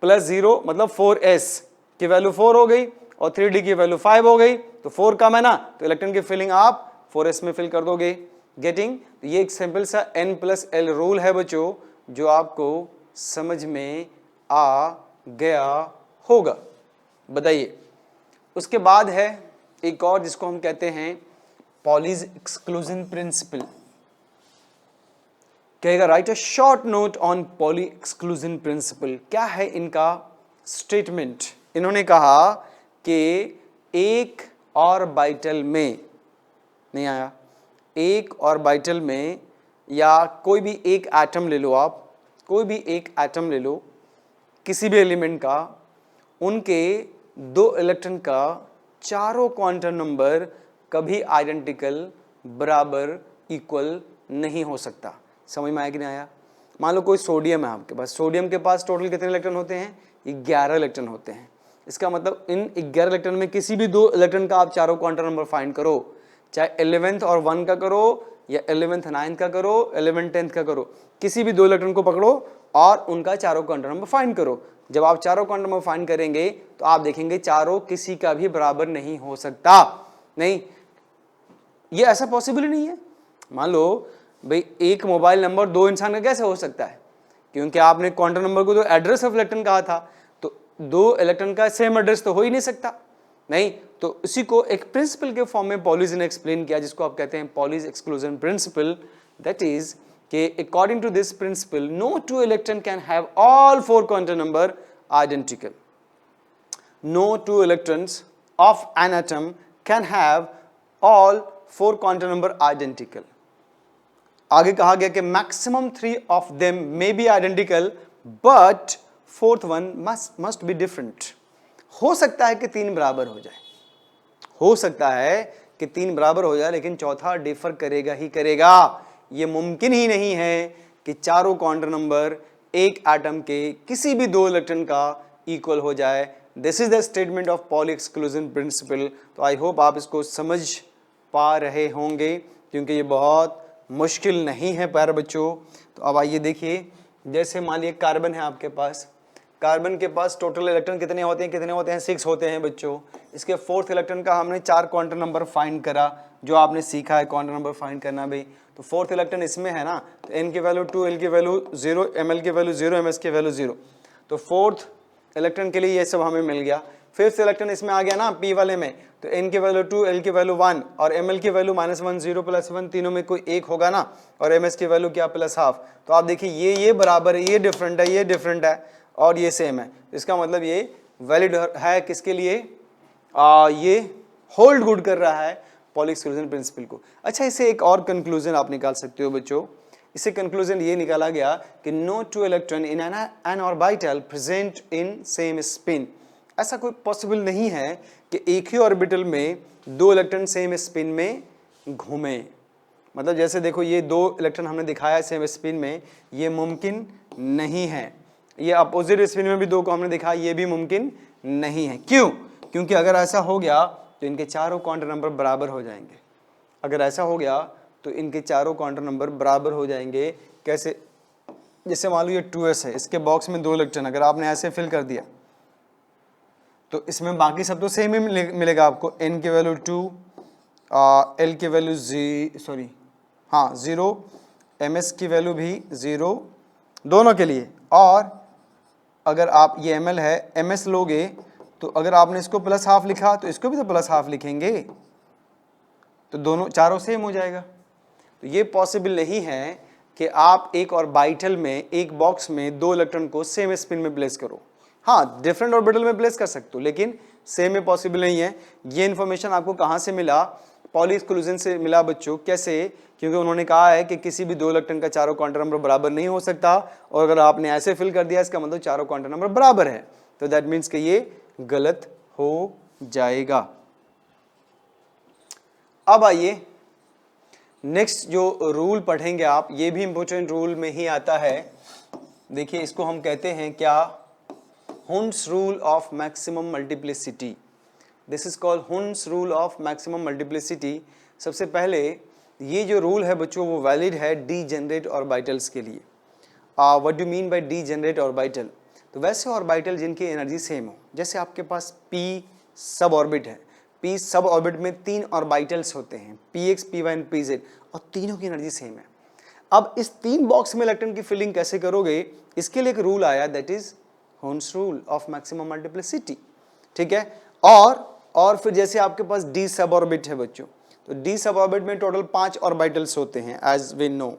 plus 0 मतलब 4s की वैल्यू 4 हो गई और 3d की वैल्यू 5 हो गई, तो 4 कम है ना, तो इलेक्ट्रॉन की फिलिंग आप 4s में फिल कर दोगे। गेटिंग? ये एक सिंपल सा n plus l रूल है बच्चों, जो आपको समझ में आ गया होगा। बताइए, उसके बाद है एक और जिसको हम कहते हैं पॉलीज एक्सक्लूजन प्रिंसिपल। कहेगा right a short note on poly exclusion principle. क्या है इनका स्टेटमेंट? इन्होंने कहा कि एक ऑर्बिटल में, नहीं आया, एक ऑर्बिटल में या कोई भी एक एटम ले लो आप, कोई भी एक एटम ले लो किसी भी एलिमेंट का, उनके दो इलेक्ट्रॉन का चारों क्वांटम नंबर कभी आइडेंटिकल, बराबर, इक्वल नहीं हो सकता। समझ में आया कि नहीं आया? मान लो कोई सोडियम है आपके पास, सोडियम के पास टोटल कितने इलेक्ट्रॉन होते हैं, 11 इलेक्ट्रॉन होते हैं। इसका मतलब इन 11 इलेक्ट्रॉन में किसी भी दो इलेक्ट्रॉन का आप चारों क्वांटम नंबर फाइंड करो, चाहे 11th और 1 का करो या 11th 9th का करो, 11th 10th का करो, किसी भी दो इलेक्ट्रॉन को पकड़ो और उनका चारों क्वांटम नंबर फाइंड करो। जब आप चारों क्वांटम नंबर फाइंड करेंगे तो आप देखेंगे चारों किसी का भी बराबर नहीं हो सकता। नहीं, ये ऐसा पॉसिबल ही नहीं है। मान लो भाई एक मोबाइल नंबर दो इंसान का कैसे हो सकता है, क्योंकि आपने क्वांटम नंबर को तो एड्रेस ऑफ इलेक्ट्रॉन कहा था, तो दो इलेक्ट्रॉन का सेम एड्रेस तो हो ही नहीं सकता। नहीं, तो इसी को एक प्रिंसिपल के फॉर्म में पॉलीज ने एक्सप्लेन किया, जिसको आप कहते हैं Pauli's exclusion principle. That is कि according to this principle no two electron can have all four quantum number identical. No two electrons of an atom can have all four quantum number identical. आगे कहा गया कि maximum 3 of them may be identical but fourth one must be different. हो सकता है कि 3 बराबर हो जाए, हो सकता है कि 3 बराबर हो जाए, लेकिन चौथा डिफर करेगा ही करेगा। यह मुमकिन ही नहीं है कि चारों क्वांटम नंबर एक एटम के किसी भी दो इलेक्ट्रॉन का इक्वल हो जाए। This is the statement of poly exclusion principle. तो आई होप आप इसको समझ पा रहे होंगे, क्योंकि ये बहुत मुश्किल नहीं है प्यारे बच्चों। तो अब आइए देखिए, जैसे मान लीजिए कार्बन है आपके पास, कार्बन के पास टोटल इलेक्ट्रॉन कितने होते हैं 6 होते हैं बच्चों। इसके फोर्थ इलेक्ट्रॉन का हमने 4 क्वांटम नंबर फाइंड करा, जो आपने सीखा है क्वांटम नंबर फाइंड करना भी। तो फोर्थ इलेक्ट्रॉन इसमें है ना, तो n की वैल्यू 2, l की वैल्यू 0, ml की वैल्यू 0, ms की वैल्यू 0। तो फोर्थ इलेक्ट्रॉन के लिए ये सब हमें मिल गया। फिफ्थ इलेक्ट्रॉन इसमें आ गया ना p वाले में, तो n की वैल्यू 2, l की वैल्यू 1 और ml की वैल्यू -1, 0 + 1, तीनों में कोई एक होगा ना, और ms की वैल्यू क्या +½ तो आप देखिए ये बराबर है, ये डिफरेंट है, ये डिफरेंट है और ये सेम है। इसका मतलब ये वैलिड है किसके लिए, ये होल्ड गुड कर रहा है पॉली एक्सक्लूजन प्रिंसिपल को। अच्छा, इसे एक और कंक्लूजन आप निकाल सकते हो बच्चों। इसे कंक्लूजन ये निकाला गया कि no two electron in an orbital present in same spin. ऐसा कोई पॉसिबल नहीं है कि एक ही ऑर्बिटल में दो इलेक्ट्रॉन सेम स्पिन में घूमे। मतलब जैसे देखो ये दो इलेक्ट्रॉन हमने दिखाया सेम स्पिन में, ये मुमकिन नहीं है। ये अपोजिट स्पिन में भी दो को हमने दिखाया, ये भी मुमकिन नहीं है। क्यों? क्योंकि अगर ऐसा हो गया तो इनके चारों क्वांटम नंबर बराबर हो जाएंगे। अगर ऐसा हो गया तो इनके चारों क्वांटम नंबर बराबर हो जाएंगे। कैसे? जैसे मान लो ये 2s है, इसके बॉक्स में दो इलेक्ट्रॉन, अगर आपने ऐसे फिल कर दिया तो इसमें बाकी सब तो सेम ही मिलेगा आपको। n की वैल्यू 2, l की वैल्यू 0, ms की वैल्यू भी 0 दोनों के लिए। और अगर आप ये ml है, ms लोगे तो अगर आपने इसको +½ लिखा तो इसको भी तो +½ लिखेंगे, तो दोनों चारों सेम हो जाएगा। तो ये पॉसिबल नहीं है कि आप एक ऑर्बिटल में, एक बॉक्स में दो इलेक्ट्रॉन को सेम स्पिन में प्लेस करो। हाँ, डिफरेंट ऑर्बिटल में प्लेस कर सकते हो, लेकिन सेम में पॉसिबल नहीं है। ये इन्फॉर्मेशन आपको कहाँ से मिला? पॉली एक्सक्लूजन से मिला बच्चों। कैसे? क्योंकि उन्होंने कहा है कि किसी भी दो इलेक्ट्रॉन का चारों क्वांटम नंबर बराबर नहीं हो सकता, और अगर आपने ऐसे फिल कर दिया इसका मतलब चारों क्वांटम नंबर बराबर है, तो दैट मीन्स कि ये गलत हो जाएगा। अब आइए नेक्स्ट जो रूल पढ़ेंगे आप, ये भी इंपॉर्टेंट रूल में ही आता है। देखिए इसको हम कहते हैं क्या? हुंस rule of maximum multiplicity. This is called हुंस rule of maximum multiplicity. सबसे पहले ये जो रूल है बच्चों वो वैलिड है डीजेनरेट ऑर्बिटल्स के लिए। What do mean by degenerate orbital? तो वैसे ऑर्बिटल जिनकी एनर्जी सेम हो, जैसे आपके पास p सब ऑर्बिट है, p सब ऑर्बिट में 3 ऑर्बिटल्स होते हैं, px, py एंड pz, और तीनों की एनर्जी सेम है। अब इस 3 बॉक्स में इलेक्ट्रॉन की फिलिंग कैसे करोगे? इसके लिए एक रूल आया, that is हुंस rule of maximum multiplicity. ठीक है। और फिर जैसे आपके पास d सब ऑर्बिट है बच्चों, तो d सब ऑर्बिट में टोटल 5 ऑर्बिटल्स होते हैं as we know,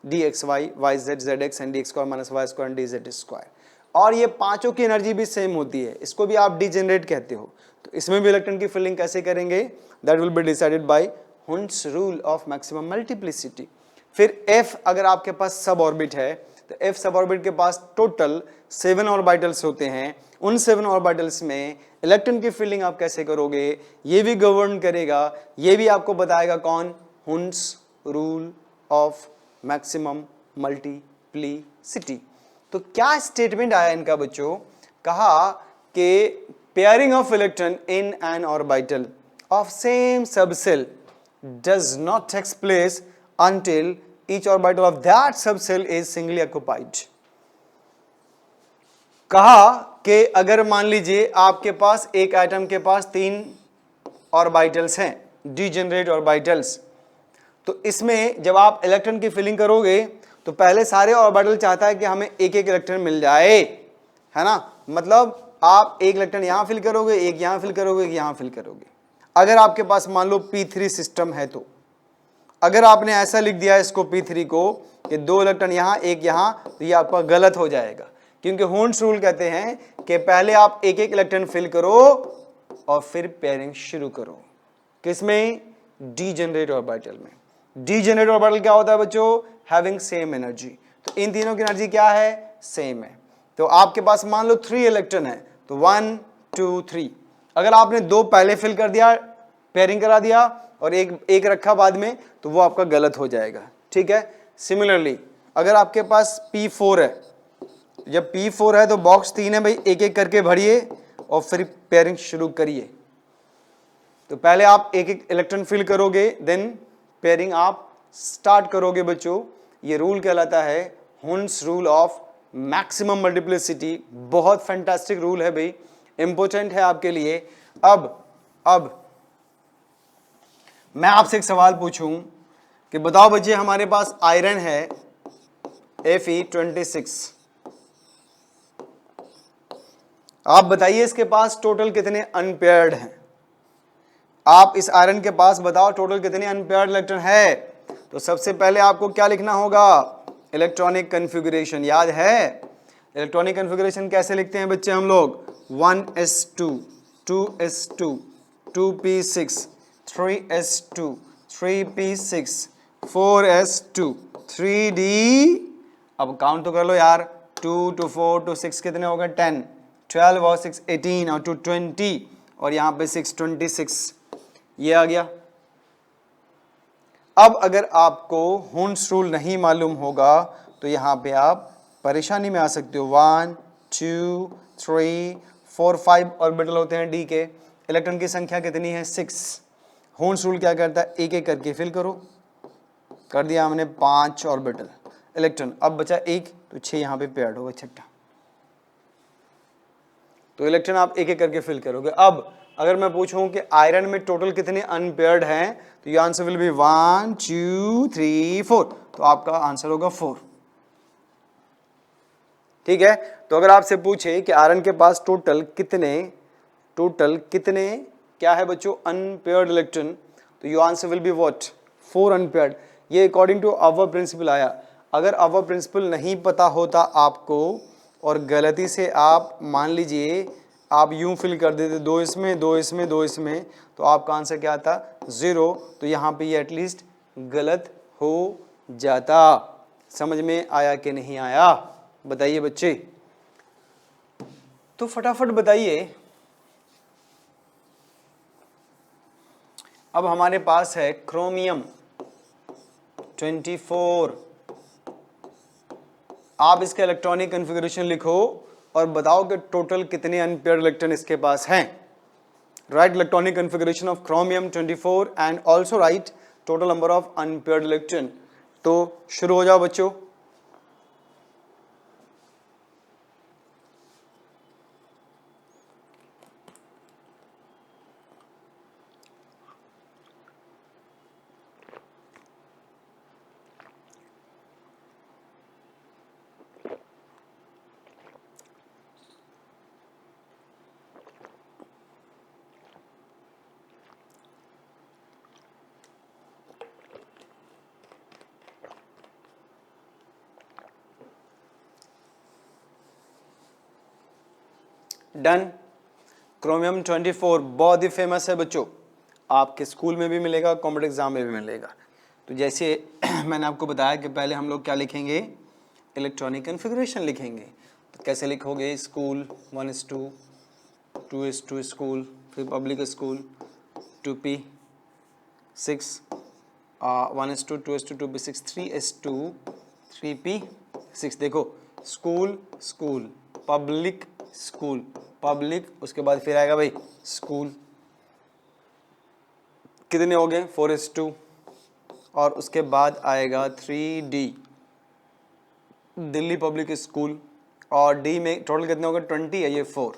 dxy, yz, zx and dx² - y² and dz²। और ये पांचों की एनर्जी भी सेम होती है, इसको भी आप डीजेनरेट कहते हो। तो इसमें भी इलेक्ट्रॉन की फिलिंग कैसे करेंगे? That will be decided by हुंस rule of maximum multiplicity. फिर f अगर आपके पास सब ऑर्बिट है, तो f सब ऑर्बिट के पास टोटल 7 ऑर्बिटल्स होते हैं। उन 7 ऑर्बिटल्स में इलेक्ट्रॉन की फिलिंग आप कैसे करोगे, ये भी गवर्न करेगा, ये भी आपको बताएगा कौन? Hund's rule of maximum multiplicity. तो क्या स्टेटमेंट आया इनका बच्चों? कहा कि pairing of electron in an orbital of same subshell does not takes place until each orbital of that subcell is singly occupied। कहा कि अगर मान लीजिए आपके पास एक एटम के पास 3 ऑर्बिटल्स हैं, डीजेनरेट ऑर्बिटल्स, तो इसमें जब आप इलेक्ट्रॉन की फिलिंग करोगे तो पहले सारे ऑर्बिटल चाहता है कि हमें एक एक इलेक्ट्रॉन मिल जाए, है ना। मतलब आप एक इलेक्ट्रॉन यहां फिल करोगे, एक यहां फिल करोगे, एक यहां फिल करोगे। अगर आपके पास मान लो p3 सिस्टम है, तो अगर आपने ऐसा लिख दिया इसको p3 को कि 2 इलेक्ट्रॉन यहां एक यहां, तो ये आपका गलत हो जाएगा, क्योंकि हुंस रूल कहते हैं कि पहले आप एक एक इलेक्ट्रॉन फिल करो और फिर पेयरिंग शुरू करो। किसमें? डीजेनरेट ऑर्बिटल में। डीजेनरेट ऑर्बिटल क्या होता है बच्चों? Having same energy. तो इन तीनों की एनर्जी क्या है? सेम है। तो आपके पास मान लो 3 इलेक्ट्रॉन है, तो 1 2 3। अगर आपने 2 पहले फिल कर दिया, पेयरिंग करा दिया, और एक रखा बाद में, तो वो आपका गलत हो जाएगा। ठीक है। सिमिलरली अगर आपके पास p4 है, जब P4 है तो बॉक्स 3 है भाई, एक एक करके भरिए और फिर पेयरिंग शुरू करिए। तो पहले आप एक एक इलेक्ट्रॉन फिल करोगे, देन पेयरिंग आप स्टार्ट करोगे बच्चों। ये रूल कहलाता है Hund's rule of maximum multiplicity. बहुत फैंटास्टिक रूल है भाई, इंपॉर्टेंट है आपके लिए। अब मैं आपसे एक सवाल पूछूं कि बताओ बच्चे, हमारे पास आयरन है Fe26, आप बताइए इसके पास टोटल कितने अनपेयर्ड हैं। आप इस आयरन के पास बताओ टोटल कितने अनपेयर्ड इलेक्ट्रॉन है। तो सबसे पहले आपको क्या लिखना होगा, इलेक्ट्रॉनिक कन्फिगरेशन। याद है इलेक्ट्रॉनिक कन्फिगरेशन कैसे लिखते हैं बच्चे हम लोग, 1s2 2s2 2p6 3s2 3p6 4s2 3d। अब काउंट तो कर लो यार, 2 to 4 to 6 कितने हो गए, 10 12 और 6 18 और 2 20 और यहाँ पे 6 26, ये आ गया। अब अगर आपको हुन्स रूल नहीं मालूम होगा तो यहाँ पे आप परेशानी में आ सकते हो। 1 2 3 4 5 ऑर्बिटल होते हैं डी के, इलेक्ट्रॉन की संख्या कितनी है, 6। हुन्स रूल क्या करता है, एक एक करके फिल करो। कर दिया हमने 5 ऑर्बिटल इलेक्ट्रॉन, अब बचा 1 तो 6 यहाँ पे पेयर्ड होगा, छठा। तो इलेक्ट्रॉन आप एक एक करके फिल करोगे। अब अगर मैं पूछूं कि आयरन में टोटल कितने अनपेयर्ड हैं, तो ये आंसर विल बी 1 2 3 4, तो आपका आंसर होगा 4। ठीक है, तो अगर आपसे पूछे कि आयरन के पास टोटल कितने क्या है बच्चों, अनपेयर्ड इलेक्ट्रॉन, तो your answer will be what, 4 unpaired. ये अकॉर्डिंग टू अवर प्रिंसिपल आया। अगर अवर प्रिंसिपल नहीं पता होता आपको और गलती से आप मान लीजिए आप यूं फिल कर देते 2 इसमें 2 इसमें 2 इसमें, तो आपका आंसर क्या आता, 0। तो यहाँ पे ये एटलीस्ट गलत हो जाता। समझ में आया कि नहीं आया, बताइए बच्चे। तो फटाफट बताइए। अब हमारे पास है क्रोमियम 24। आप इसका इलेक्ट्रॉनिक कन्फिगरेशन लिखो और बताओ कि टोटल कितने अनपेयर्ड इलेक्ट्रॉन इसके पास हैं। Right electronic configuration of chromium 24 and also right total number of unpaired electron. तो शुरू हो जाओ बच्चों। डन। क्रोमियम 24 बहुत ही फेमस है बच्चों, आपके स्कूल में भी मिलेगा, कॉम्पिटिटिव एग्जाम में भी मिलेगा। तो जैसे मैंने आपको बताया कि पहले हम लोग क्या लिखेंगे, इलेक्ट्रॉनिक कन्फिगरेशन लिखेंगे। तो कैसे लिखोगे, स्कूल 1s2 2s2 स्कूल, फिर public school 2p6 1s2 2s2 2p6 3s2 3p6। देखो school school public school public, उसके बाद फिर आएगा भाई स्कूल, कितने हो गए 4s2, और उसके बाद आएगा 3d दिल्ली पब्लिक स्कूल, और डी में टोटल कितने हो गए 20 है, ये 4,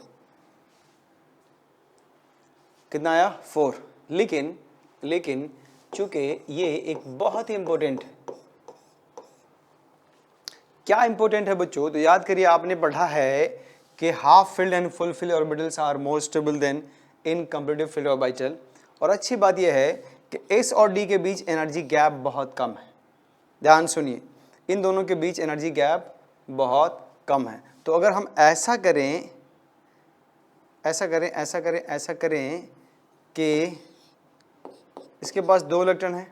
कितना आया 4। लेकिन चूंकि ये एक बहुत ही इंपॉर्टेंट है। क्या इंपॉर्टेंट है बच्चों, तो याद करिए आपने पढ़ा है कि half filled and full filled orbitals are more stable than incompletely filled orbital. और अच्छी बात यह है कि एस और डी के बीच एनर्जी गैप बहुत कम है। ध्यान सुनिए, इन दोनों के बीच एनर्जी गैप बहुत कम है। तो अगर हम ऐसा करें कि इसके पास 2 इलेक्ट्रॉन है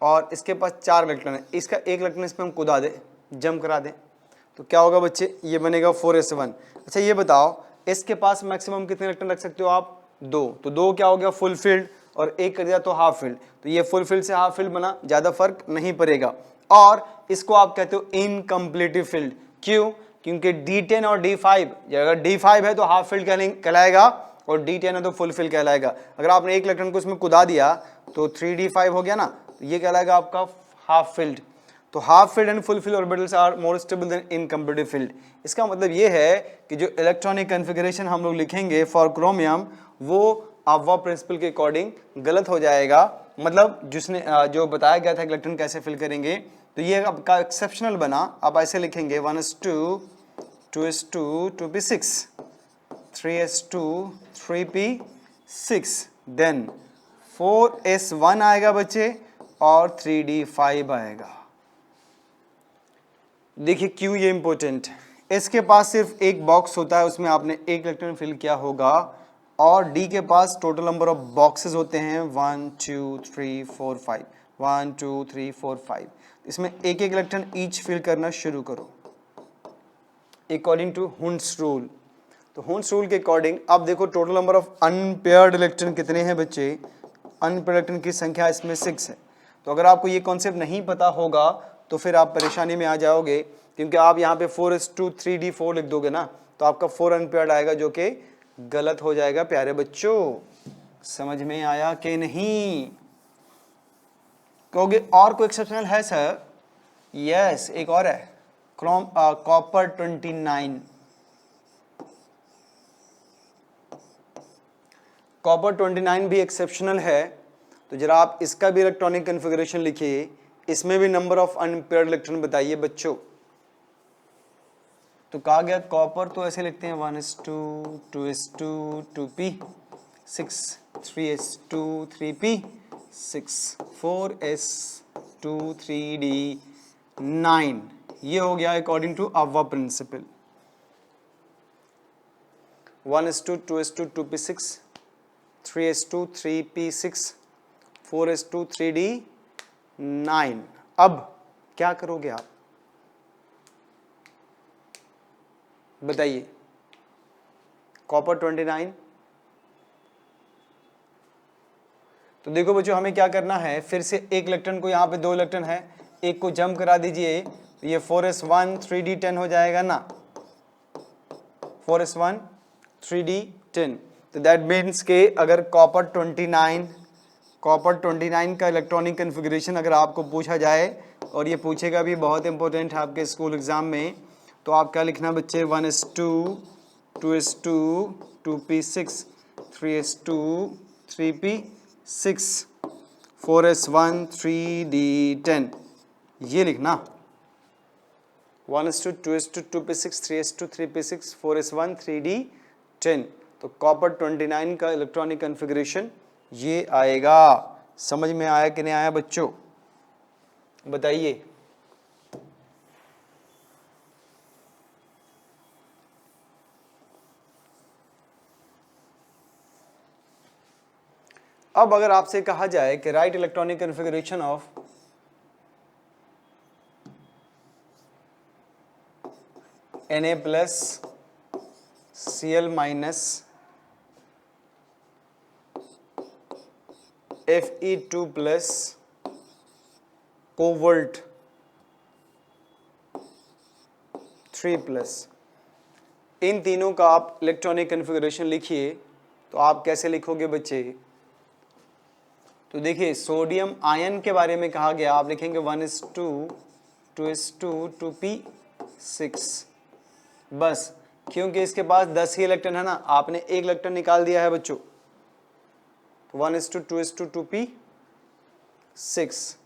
और इसके पास 4 इलेक्ट्रॉन है, इसका 1 इलेक्ट्रॉन इसमें हम कुदा दें, जंप करा दें, तो क्या होगा बच्चे, ये बनेगा 4s1। अच्छा ये बताओ इसके पास मैक्सिमम कितने इलेक्ट्रॉन रख सकते हो आप, 2। तो 2 क्या हो गया फुल फील्ड, और 1 कर दिया तो हाफ फील्ड। तो ये फुल फील्ड से हाफ फील्ड बना, ज़्यादा फर्क नहीं पड़ेगा। और इसको आप कहते हो इनकम्प्लीटिव फील्ड। क्यों, क्योंकि D10 और D5, अगर D5 है तो हाफ फील्ड कहलाएगा और D10 है तो फुल फील्ड कहलाएगा। अगर आपने एक इलेक्ट्रॉन को इसमें कुदा दिया तो 3D5 हो गया ना, तो ये कहलाएगा आपका हाफ फील्ड। तो half filled and full filled orbitals are more stable than incompletely filled. इसका मतलब ये है कि जो इलेक्ट्रॉनिक कन्फिगरेशन हम लोग लिखेंगे फॉर क्रोमियम वो अफवा प्रिंसिपल के अकॉर्डिंग गलत हो जाएगा। मतलब जिसने जो बताया गया था इलेक्ट्रॉन कैसे फिल करेंगे, तो ये आपका एक्सेप्शनल बना। आप ऐसे लिखेंगे 1s2 2s2 2p6 3s2 3p6 then 4s1 आएगा बच्चे और 3d5 आएगा। देखिए क्यों ये इंपॉर्टेंट है। इसके पास सिर्फ एक बॉक्स होता है, उसमें आपने एक इलेक्ट्रॉन फिल किया होगा, और डी के पास टोटल नंबर ऑफ बॉक्सेस होते हैं 1 2 3 4 5 1 2 3 4 5। इसमें एक एक इलेक्ट्रॉन ईच फिल करना शुरू करो अकॉर्डिंग टू हुंस रूल। तो हुंस रूल के अकॉर्डिंग अब देखो total number of unpaired electron कितने हैं बच्चे। अनपेयर्ड इलेक्ट्रॉन की संख्या इसमें 6 है। तो अगर आपको ये कॉन्सेप्ट नहीं पता होगा तो फिर आप परेशानी में आ जाओगे, क्योंकि आप यहाँ पे 4s2 3d4 लिख दोगे ना, तो आपका 4 अनपेयर्ड आएगा जो कि गलत हो जाएगा। प्यारे बच्चों समझ में आया कि नहीं? कहोगे और कोई एक्सेप्शनल है सर? यस, एक और है, कॉपर 29। कॉपर 29 भी एक्सेप्शनल है। तो जरा आप इसका भी इलेक्ट्रॉनिक कन्फिगरेशन लिखिए, इसमें भी नंबर ऑफ अनपेयर्ड इलेक्ट्रॉन बताइए बच्चों। तो कहा गया कॉपर तो ऐसे लिखते हैं 1s2 2s2 2p6 3s2 3p6 4s2 3d9। ये हो गया according to अव्वा principal. 1s2 2s2 2p6 3s2 3p6 4s2 3d9। अब क्या करोगे आप बताइए? कॉपर 29। तो देखो बच्चों हमें क्या करना है, फिर से एक इलेक्ट्रॉन को, यहाँ पे 2 इलेक्ट्रॉन है, एक को जंप करा दीजिए, तो ये 4s1 3d10 हो जाएगा ना, 4s1 3d10। तो दैट मीन्स के अगर कॉपर 29 का इलेक्ट्रॉनिक कन्फिग्रेशन अगर आपको पूछा जाए, और ये पूछेगा भी, बहुत इंपॉर्टेंट है आपके स्कूल एग्जाम में, तो आप क्या लिखना बच्चे 1s2 2s2 2p6 3s2 3p6 4s1 3d10, ये लिखना 1s2 2s2 2p6 3s2 3p6 4s1 3d10। तो कॉपर 29 का इलेक्ट्रॉनिक कन्फिग्रेशन ये आएगा। समझ में आया कि नहीं आया बच्चों? बताइए। अब अगर आपसे कहा जाए कि write electronic configuration of Na plus Cl minus Fe2 plus cobalt 3 plus, इन तीनों का आप इलेक्ट्रॉनिक कन्फिगरेशन लिखिए। तो आप कैसे लिखोगे बच्चे? तो देखिए सोडियम आयन के बारे में कहा गया, आप लिखेंगे 1s2 2s2 2p6 बस, क्योंकि इसके पास 10 ही इलेक्ट्रॉन है ना, आपने एक इलेक्ट्रॉन निकाल दिया है बच्चों। तो 1s2 2s2 2p6।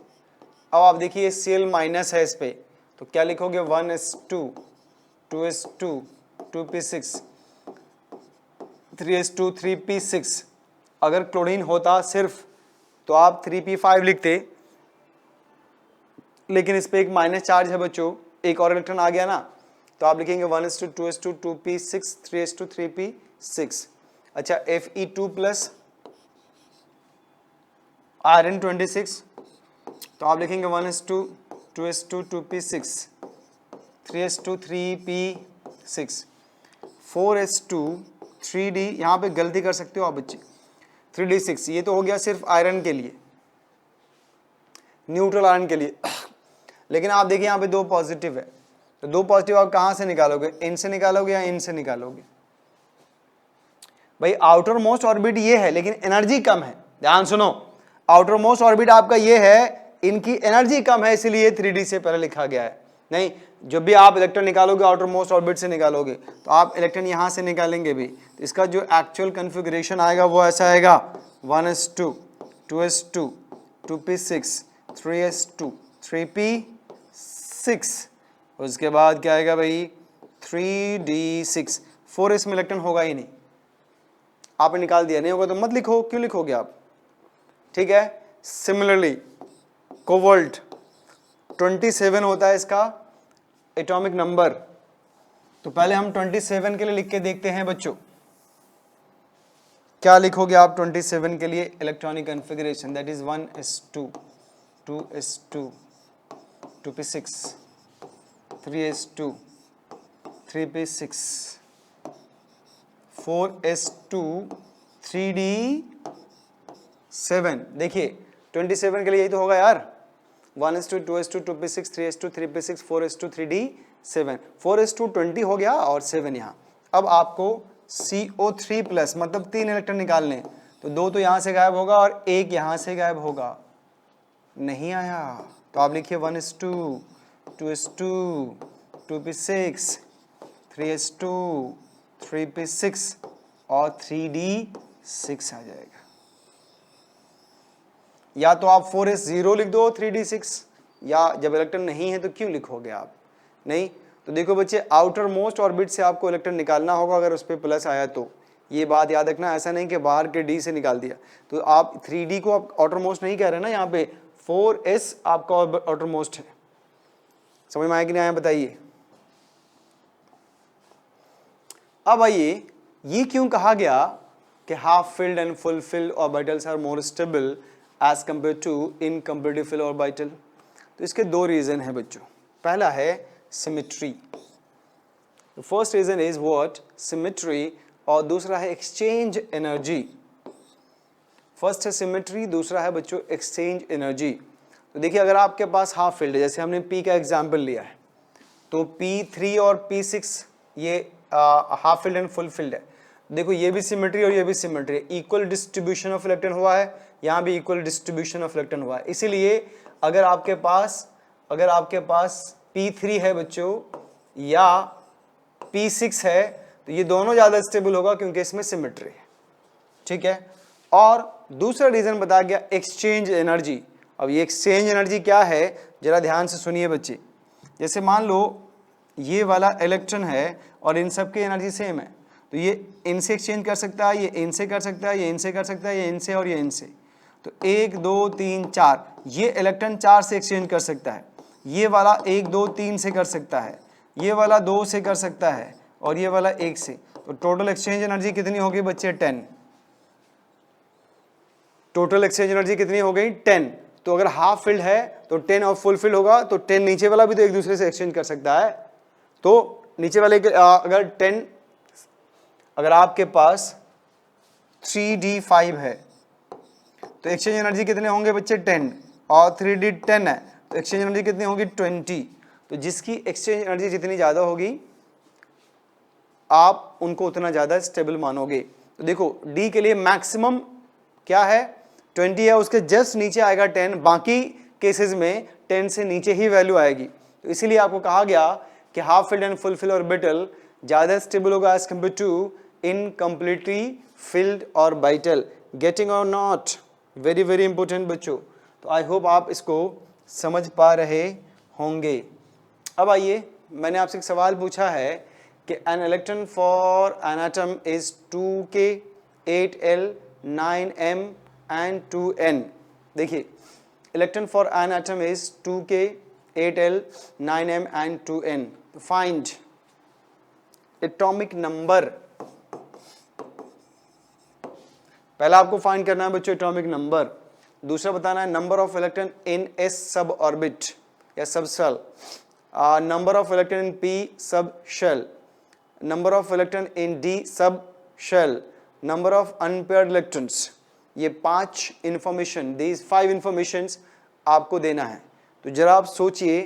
अब आप देखिए Cl माइनस है इस पे, तो क्या लिखोगे 1s2 2s2 2p6 3s2 3p6। अगर क्लोरीन होता सिर्फ तो आप 3p5 लिखते, लेकिन इस पे एक माइनस चार्ज है बच्चों, एक और इलेक्ट्रॉन आ गया ना, तो आप लिखेंगे 1s2 2s2 2p6 3s2 3p6। अच्छा Fe2 प्लस आयरन 26, तो आप लिखेंगे 1s2 2s2 2p6 3s2 3p6 4s2 3d, यहाँ पे गलती कर सकते हो आप बच्चे 3d6। ये तो हो गया सिर्फ आयरन के लिए, न्यूट्रल आयरन के लिए। लेकिन आप देखिए यहाँ पे 2 पॉजिटिव है, तो 2 पॉजिटिव आप कहाँ से निकालोगे, इन से निकालोगे या इन से निकालोगे? भाई आउटर मोस्ट ऑर्बिट ये है लेकिन एनर्जी कम है, ध्यान सुनो, आउटर मोस्ट ऑर्बिट आपका ये है, इनकी एनर्जी कम है इसीलिए 3D से पहले लिखा गया है। नहीं, जब भी आप इलेक्ट्रॉन निकालोगे आउटर मोस्ट ऑर्बिट से निकालोगे तो आप इलेक्ट्रॉन यहां से निकालेंगे भी, तो इसका जो एक्चुअल कन्फिग्रेशन आएगा वो ऐसा आएगा 1s2 2s2 2p6 3s2 3p6, उसके बाद क्या आएगा भाई 3d6, 4s में इलेक्ट्रॉन होगा ही नहीं, आपने निकाल दिया, नहीं होगा तो मत लिखो, क्यों लिखोगे आप, ठीक है। सिमिलरली कोबाल्ट 27 होता है इसका एटॉमिक नंबर, तो पहले हम 27 के लिए लिख के देखते हैं बच्चों, क्या लिखोगे आप 27 के लिए electronic configuration, that is 1s2 2s2 2p6 3s2 3p6 4s2 3d7, देखिए 27 के लिए यही तो होगा यार, 1s2 2s2 2p6 3s2 3p6 4s2 3d7, 4s2 20 हो गया और 7 यहाँ। अब आपको CO3 प्लस मतलब 3 इलेक्ट्रॉन निकालने, तो 2 तो यहाँ से गायब होगा और 1 यहाँ से गायब होगा, नहीं आया तो आप लिखिए 1s2 2s2 2p6 3s2 3p6 और 3d6 आ जाएगा, या तो आप 4s0 लिख दो 3d6, या जब इलेक्ट्रॉन नहीं है तो क्यों लिखोगे आप, नहीं। तो देखो बच्चे आउटर मोस्ट ऑर्बिट से आपको इलेक्ट्रॉन निकालना होगा, अगर उस पर प्लस आया तो ये बात याद रखना, ऐसा नहीं कि बाहर के डी से निकाल दिया, तो आप 3d को आप आउटर मोस्ट नहीं कह रहे ना, यहाँ पे 4s आपका आउटर मोस्ट है, समझ में आया कि नहीं आया बताइए। अब आइए, ये क्यों कहा गया कि half filled and full filled orbitals are more stable as compare to incompletely filled orbital, तो इसके 2 रीजन है बच्चों। पहला है symmetry, first reason is what, symmetry, और दूसरा है एक्सचेंज एनर्जी। फर्स्ट है सिमेट्री, दूसरा है बच्चों एक्सचेंज एनर्जी। तो देखिए अगर आपके पास हाफ फील्ड है, जैसे हमने P का एग्जाम्पल लिया है, तो P3 और P6 ये half filled and full field है। देखो ये भी सिमेट्री और ये भी symmetry, equal distribution of electron हुआ है, यहाँ भी इक्वल डिस्ट्रीब्यूशन ऑफ इलेक्ट्रॉन हुआ है। इसीलिए अगर आपके पास P3 है बच्चों या P6 है, तो ये दोनों ज़्यादा स्टेबल होगा क्योंकि इसमें सिमेट्री है, ठीक है। और दूसरा रीजन बताया गया एक्सचेंज एनर्जी। अब ये एक्सचेंज एनर्जी क्या है, जरा ध्यान से सुनिए बच्चे। जैसे मान लो ये वाला इलेक्ट्रॉन है और इन सब की एनर्जी सेम है, तो ये इनसे एक्सचेंज कर सकता है, ये इनसे कर सकता है, ये इनसे कर सकता है, ये इनसे और ये इनसे। तो 1 2 3 4 ये इलेक्ट्रॉन 4 से एक्सचेंज कर सकता है, ये वाला 1 2 3 से कर सकता है, ये वाला 2 से कर सकता है और ये वाला 1 से। तो टोटल एक्सचेंज एनर्जी कितनी होगी बच्चे, 10। टोटल एक्सचेंज एनर्जी कितनी हो गई, 10। तो अगर हाफ फील्ड है तो 10 और फुल फील्ड होगा, तो 10 नीचे वाला भी तो एक दूसरे से एक्सचेंज कर सकता है। तो नीचे वाले अगर 10, अगर आपके पास 3d5 है तो एक्सचेंज एनर्जी कितने होंगे बच्चे, 10, और 3d10 है तो एक्सचेंज एनर्जी कितनी होगी, 20। तो जिसकी एक्सचेंज एनर्जी जितनी ज़्यादा होगी आप उनको उतना ज़्यादा स्टेबल मानोगे। तो देखो D के लिए मैक्सिमम क्या है, 20 है, उसके जस्ट नीचे आएगा 10, बाकी केसेस में 10 से नीचे ही वैल्यू आएगी। तो इसीलिए आपको कहा गया कि half filled and full filled orbital ज़्यादा स्टेबल होगा as compare to incompletely filled orbital. Getting or not, very very important बच्चों। तो आई होप आप इसको समझ पा रहे होंगे। अब आइए, मैंने आपसे एक सवाल पूछा है कि an electron for an atom is 2k 8l 9m and 2n। देखिए electron for an atom is 2k 8l 9m and 2n। Find atomic number. पहला आपको फाइंड करना है बच्चों एटॉमिक नंबर, दूसरा बताना है number of electron in s sub orbit या subshell, number of electron in p subshell, number of electron in d subshell, number of unpaired electrons. ये 5 इंफॉर्मेशन, दीज 5 इंफॉर्मेशंस आपको देना है। तो जरा आप सोचिए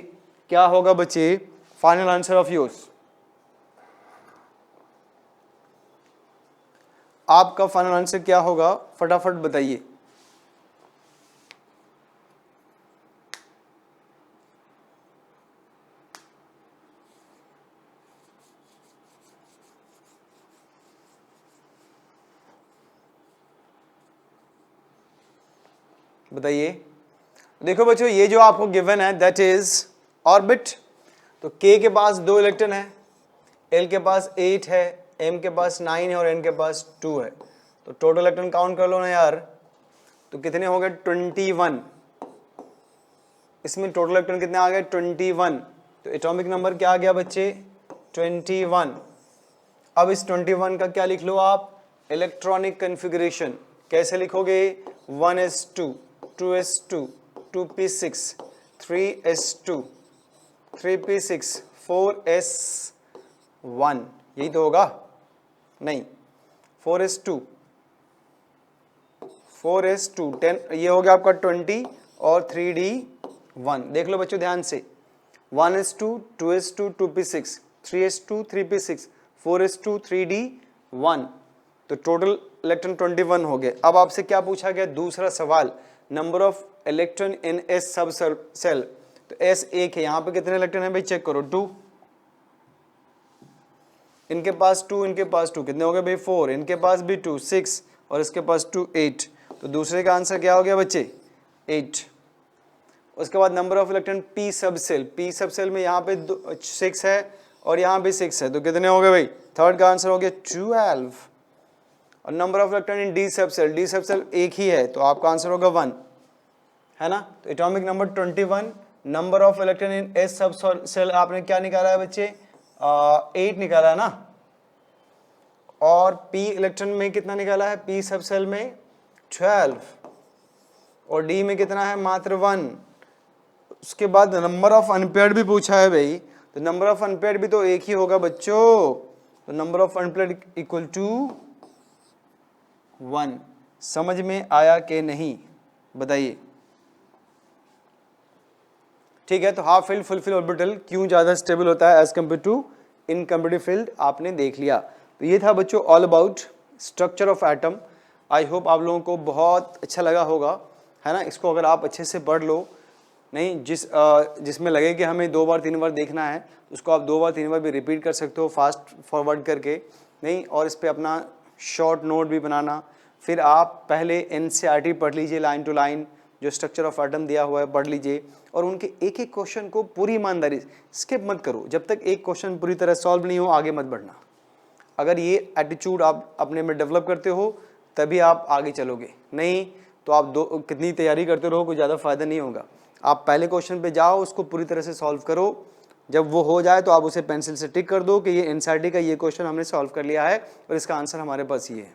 क्या होगा बच्चे, फाइनल आंसर ऑफ योर्स, आपका फाइनल आंसर क्या होगा, फटाफट बताइए। बताइए। देखो बच्चों, ये जो आपको गिवन है दैट इज ऑर्बिट। तो K के पास 2 इलेक्ट्रॉन है, L के पास 8 है, M के पास 9 है और N के पास 2 है। तो टोटल इलेक्ट्रॉन काउंट कर लो ना यार, तो कितने हो गए 21। इसमें टोटल इलेक्ट्रॉन कितने आ गए 21। तो एटॉमिक नंबर क्या आ गया बच्चे 21। अब इस 21 का क्या लिख लो आप, इलेक्ट्रॉनिक कन्फिगरेशन। कैसे लिखोगे, 1s2, 2s2, 2p6, 3s2, 3p6, 4s1, यही तो होगा, नहीं 4s2, 4s2, 10, ये हो गया आपका 20 और 3d1। देख लो बच्चों ध्यान से, 1s2, 2s2, 2p6, 3s2, 3p6, 4s2, 3d1, तो टोटल इलेक्ट्रॉन 21 हो गए। अब आपसे क्या पूछा गया, दूसरा सवाल, number of electron in S सब सेल। तो एस एक है, यहाँ पे कितने इलेक्ट्रॉन है भाई चेक करो, 2, इनके पास 2, इनके पास 2, कितने हो गए भाई 4, इनके पास भी 2, 6 और इसके पास 2, 8। तो दूसरे का आंसर क्या हो गया बच्चे 8। उसके बाद नंबर ऑफ इलेक्ट्रॉन पी सब सेल, पी सब सेल में यहाँ पे 6 है और यहाँ भी 6 है, तो कितने हो गए भाई, थर्ड का आंसर हो गया 12। और number of electron in D सब सेल, डी सब सेल एक ही है, तो आपका आंसर होगा 1, है ना। तो atomic number 21, number of electron in S सब सेल आपने क्या निकाला है बच्चे 8 निकाला है ना। और पी इलेक्ट्रॉन में कितना निकाला है, पी सब सेल में 12 और डी में कितना है मात्र 1। उसके बाद नंबर ऑफ अनपेयर्ड भी पूछा है भाई, तो नंबर ऑफ अनपेयर्ड भी तो एक ही होगा बच्चों, तो number of unpaired equal to 1। समझ में आया कि नहीं बताइए। ठीक है, तो half filled full filled orbital क्यों ज्यादा स्टेबल होता है as compare to incomplete filled, आपने देख लिया। तो ये था बच्चों all about structure of atom. I hope आप लोगों को बहुत अच्छा लगा होगा, है ना। इसको अगर आप अच्छे से पढ़ लो, नहीं जिसमें लगे कि हमें 2 बार 3 बार देखना है, उसको आप 2 बार 3 बार भी रिपीट कर सकते हो फास्ट फॉरवर्ड करके, नहीं। और इस पर अपना शॉर्ट नोट भी बनाना। फिर आप पहले एनसीईआरटी पढ़ लीजिए लाइन टू लाइन, जो स्ट्रक्चर ऑफ एटम दिया हुआ है पढ़ लीजिए, और उनके एक एक क्वेश्चन को पूरी ईमानदारी स्किप मत करो। जब तक एक क्वेश्चन पूरी तरह सॉल्व नहीं हो आगे मत बढ़ना। अगर ये एटीट्यूड आप अपने में डेवलप करते हो तभी आप आगे चलोगे, नहीं तो आप कितनी तैयारी करते रहो कोई ज़्यादा फायदा नहीं होगा। आप पहले क्वेश्चन पे जाओ, उसको पूरी तरह से सॉल्व करो। जब वो हो जाए तो आप उसे पेंसिल से टिक कर दो कि ये एनसीईआरटी का ये क्वेश्चन हमने सॉल्व कर लिया है और इसका आंसर हमारे पास ये है।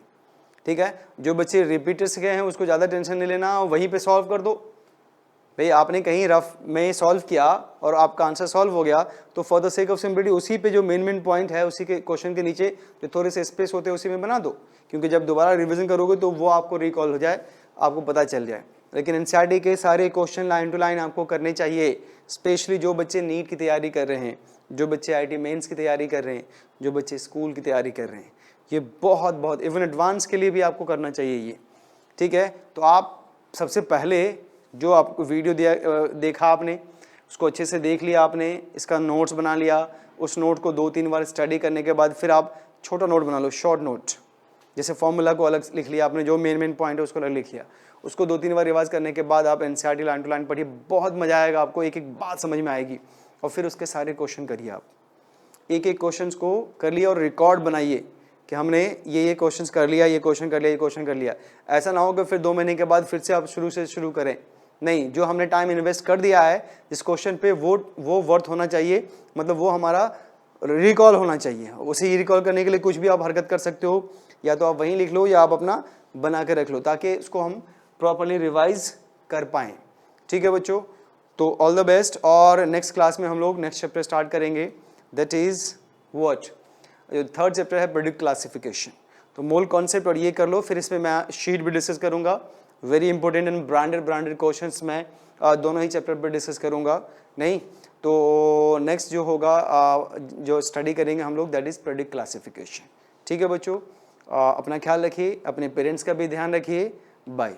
ठीक है, जो बच्चे रिपीटर से गए हैं उसको ज़्यादा टेंशन नहीं लेना, वहीं पे सॉल्व कर दो। भाई आपने कहीं रफ में सॉल्व किया और आपका आंसर सॉल्व हो गया, तो फॉर द सेक ऑफ सिंपलिटी उसी पे जो मेन पॉइंट है उसी के क्वेश्चन के नीचे जो थोड़े से स्पेस होते हैं उसी में बना दो, क्योंकि जब दोबारा रिवीजन करोगे तो वो आपको रिकॉल हो जाए, आपको पता चल जाए। लेकिन एनसीईआरटी के सारे क्वेश्चन लाइन टू लाइन आपको करने चाहिए, स्पेशली जो बच्चे नीट की तैयारी कर रहे हैं, जो बच्चे आईटी मेंस की तैयारी कर रहे हैं, जो बच्चे स्कूल की तैयारी कर रहे हैं, ये बहुत इवन एडवांस के लिए भी आपको करना चाहिए ये। ठीक है, तो आप सबसे पहले जो आपको वीडियो देखा आपने उसको अच्छे से देख लिया आपने, इसका नोट्स बना लिया, उस नोट को 2-3 बार स्टडी करने के बाद फिर आप छोटा नोट बना लो, शॉर्ट नोट, जैसे फॉर्मूला को अलग लिख लिया आपने, जो मेन पॉइंट है उसको अलग लिख लिया, उसको 2-3 बार रिवाइज करने के बाद आप एनसीईआरटी लाइन टू लाइन पढ़िए, बहुत मजा आएगा आपको, एक एक बात समझ में आएगी। और फिर उसके सारे क्वेश्चन करिए, आप एक एक क्वेश्चन को कर लिया और रिकॉर्ड बनाइए कि हमने ये क्वेश्चंस कर लिया, ये क्वेश्चन कर लिया, ये क्वेश्चन कर लिया। ऐसा ना हो कि फिर 2 महीने के बाद फिर से आप शुरू करें, नहीं। जो हमने टाइम इन्वेस्ट कर दिया है जिस क्वेश्चन पे वो वर्थ होना चाहिए, मतलब वो हमारा रिकॉल होना चाहिए। उसे रिकॉल करने के लिए कुछ भी आप हरकत कर सकते हो, या तो आप वहीं लिख लो या आप अपना बना के रख लो, ताकि इसको हम प्रॉपरली रिवाइज कर पाएँ। ठीक है बच्चों, तो ऑल द बेस्ट। और नेक्स्ट क्लास में हम लोग नेक्स्ट चैप्टर स्टार्ट करेंगे, दैट इज व्हाट, जो थर्ड चैप्टर है प्रेडिक्ट क्लासिफिकेशन। तो मोल कॉन्सेप्ट और ये कर लो, फिर इसमें मैं शीट भी डिस्कस करूंगा, very important and branded questions मैं दोनों ही चैप्टर पर डिस्कस करूंगा, नहीं तो तो नेक्स्ट जो होगा जो स्टडी करेंगे हम लोग दैट इज़ प्रेडिक्ट क्लासिफिकेशन। ठीक है बच्चों, अपना ख्याल रखिए, अपने पेरेंट्स का भी ध्यान रखिए। बाय।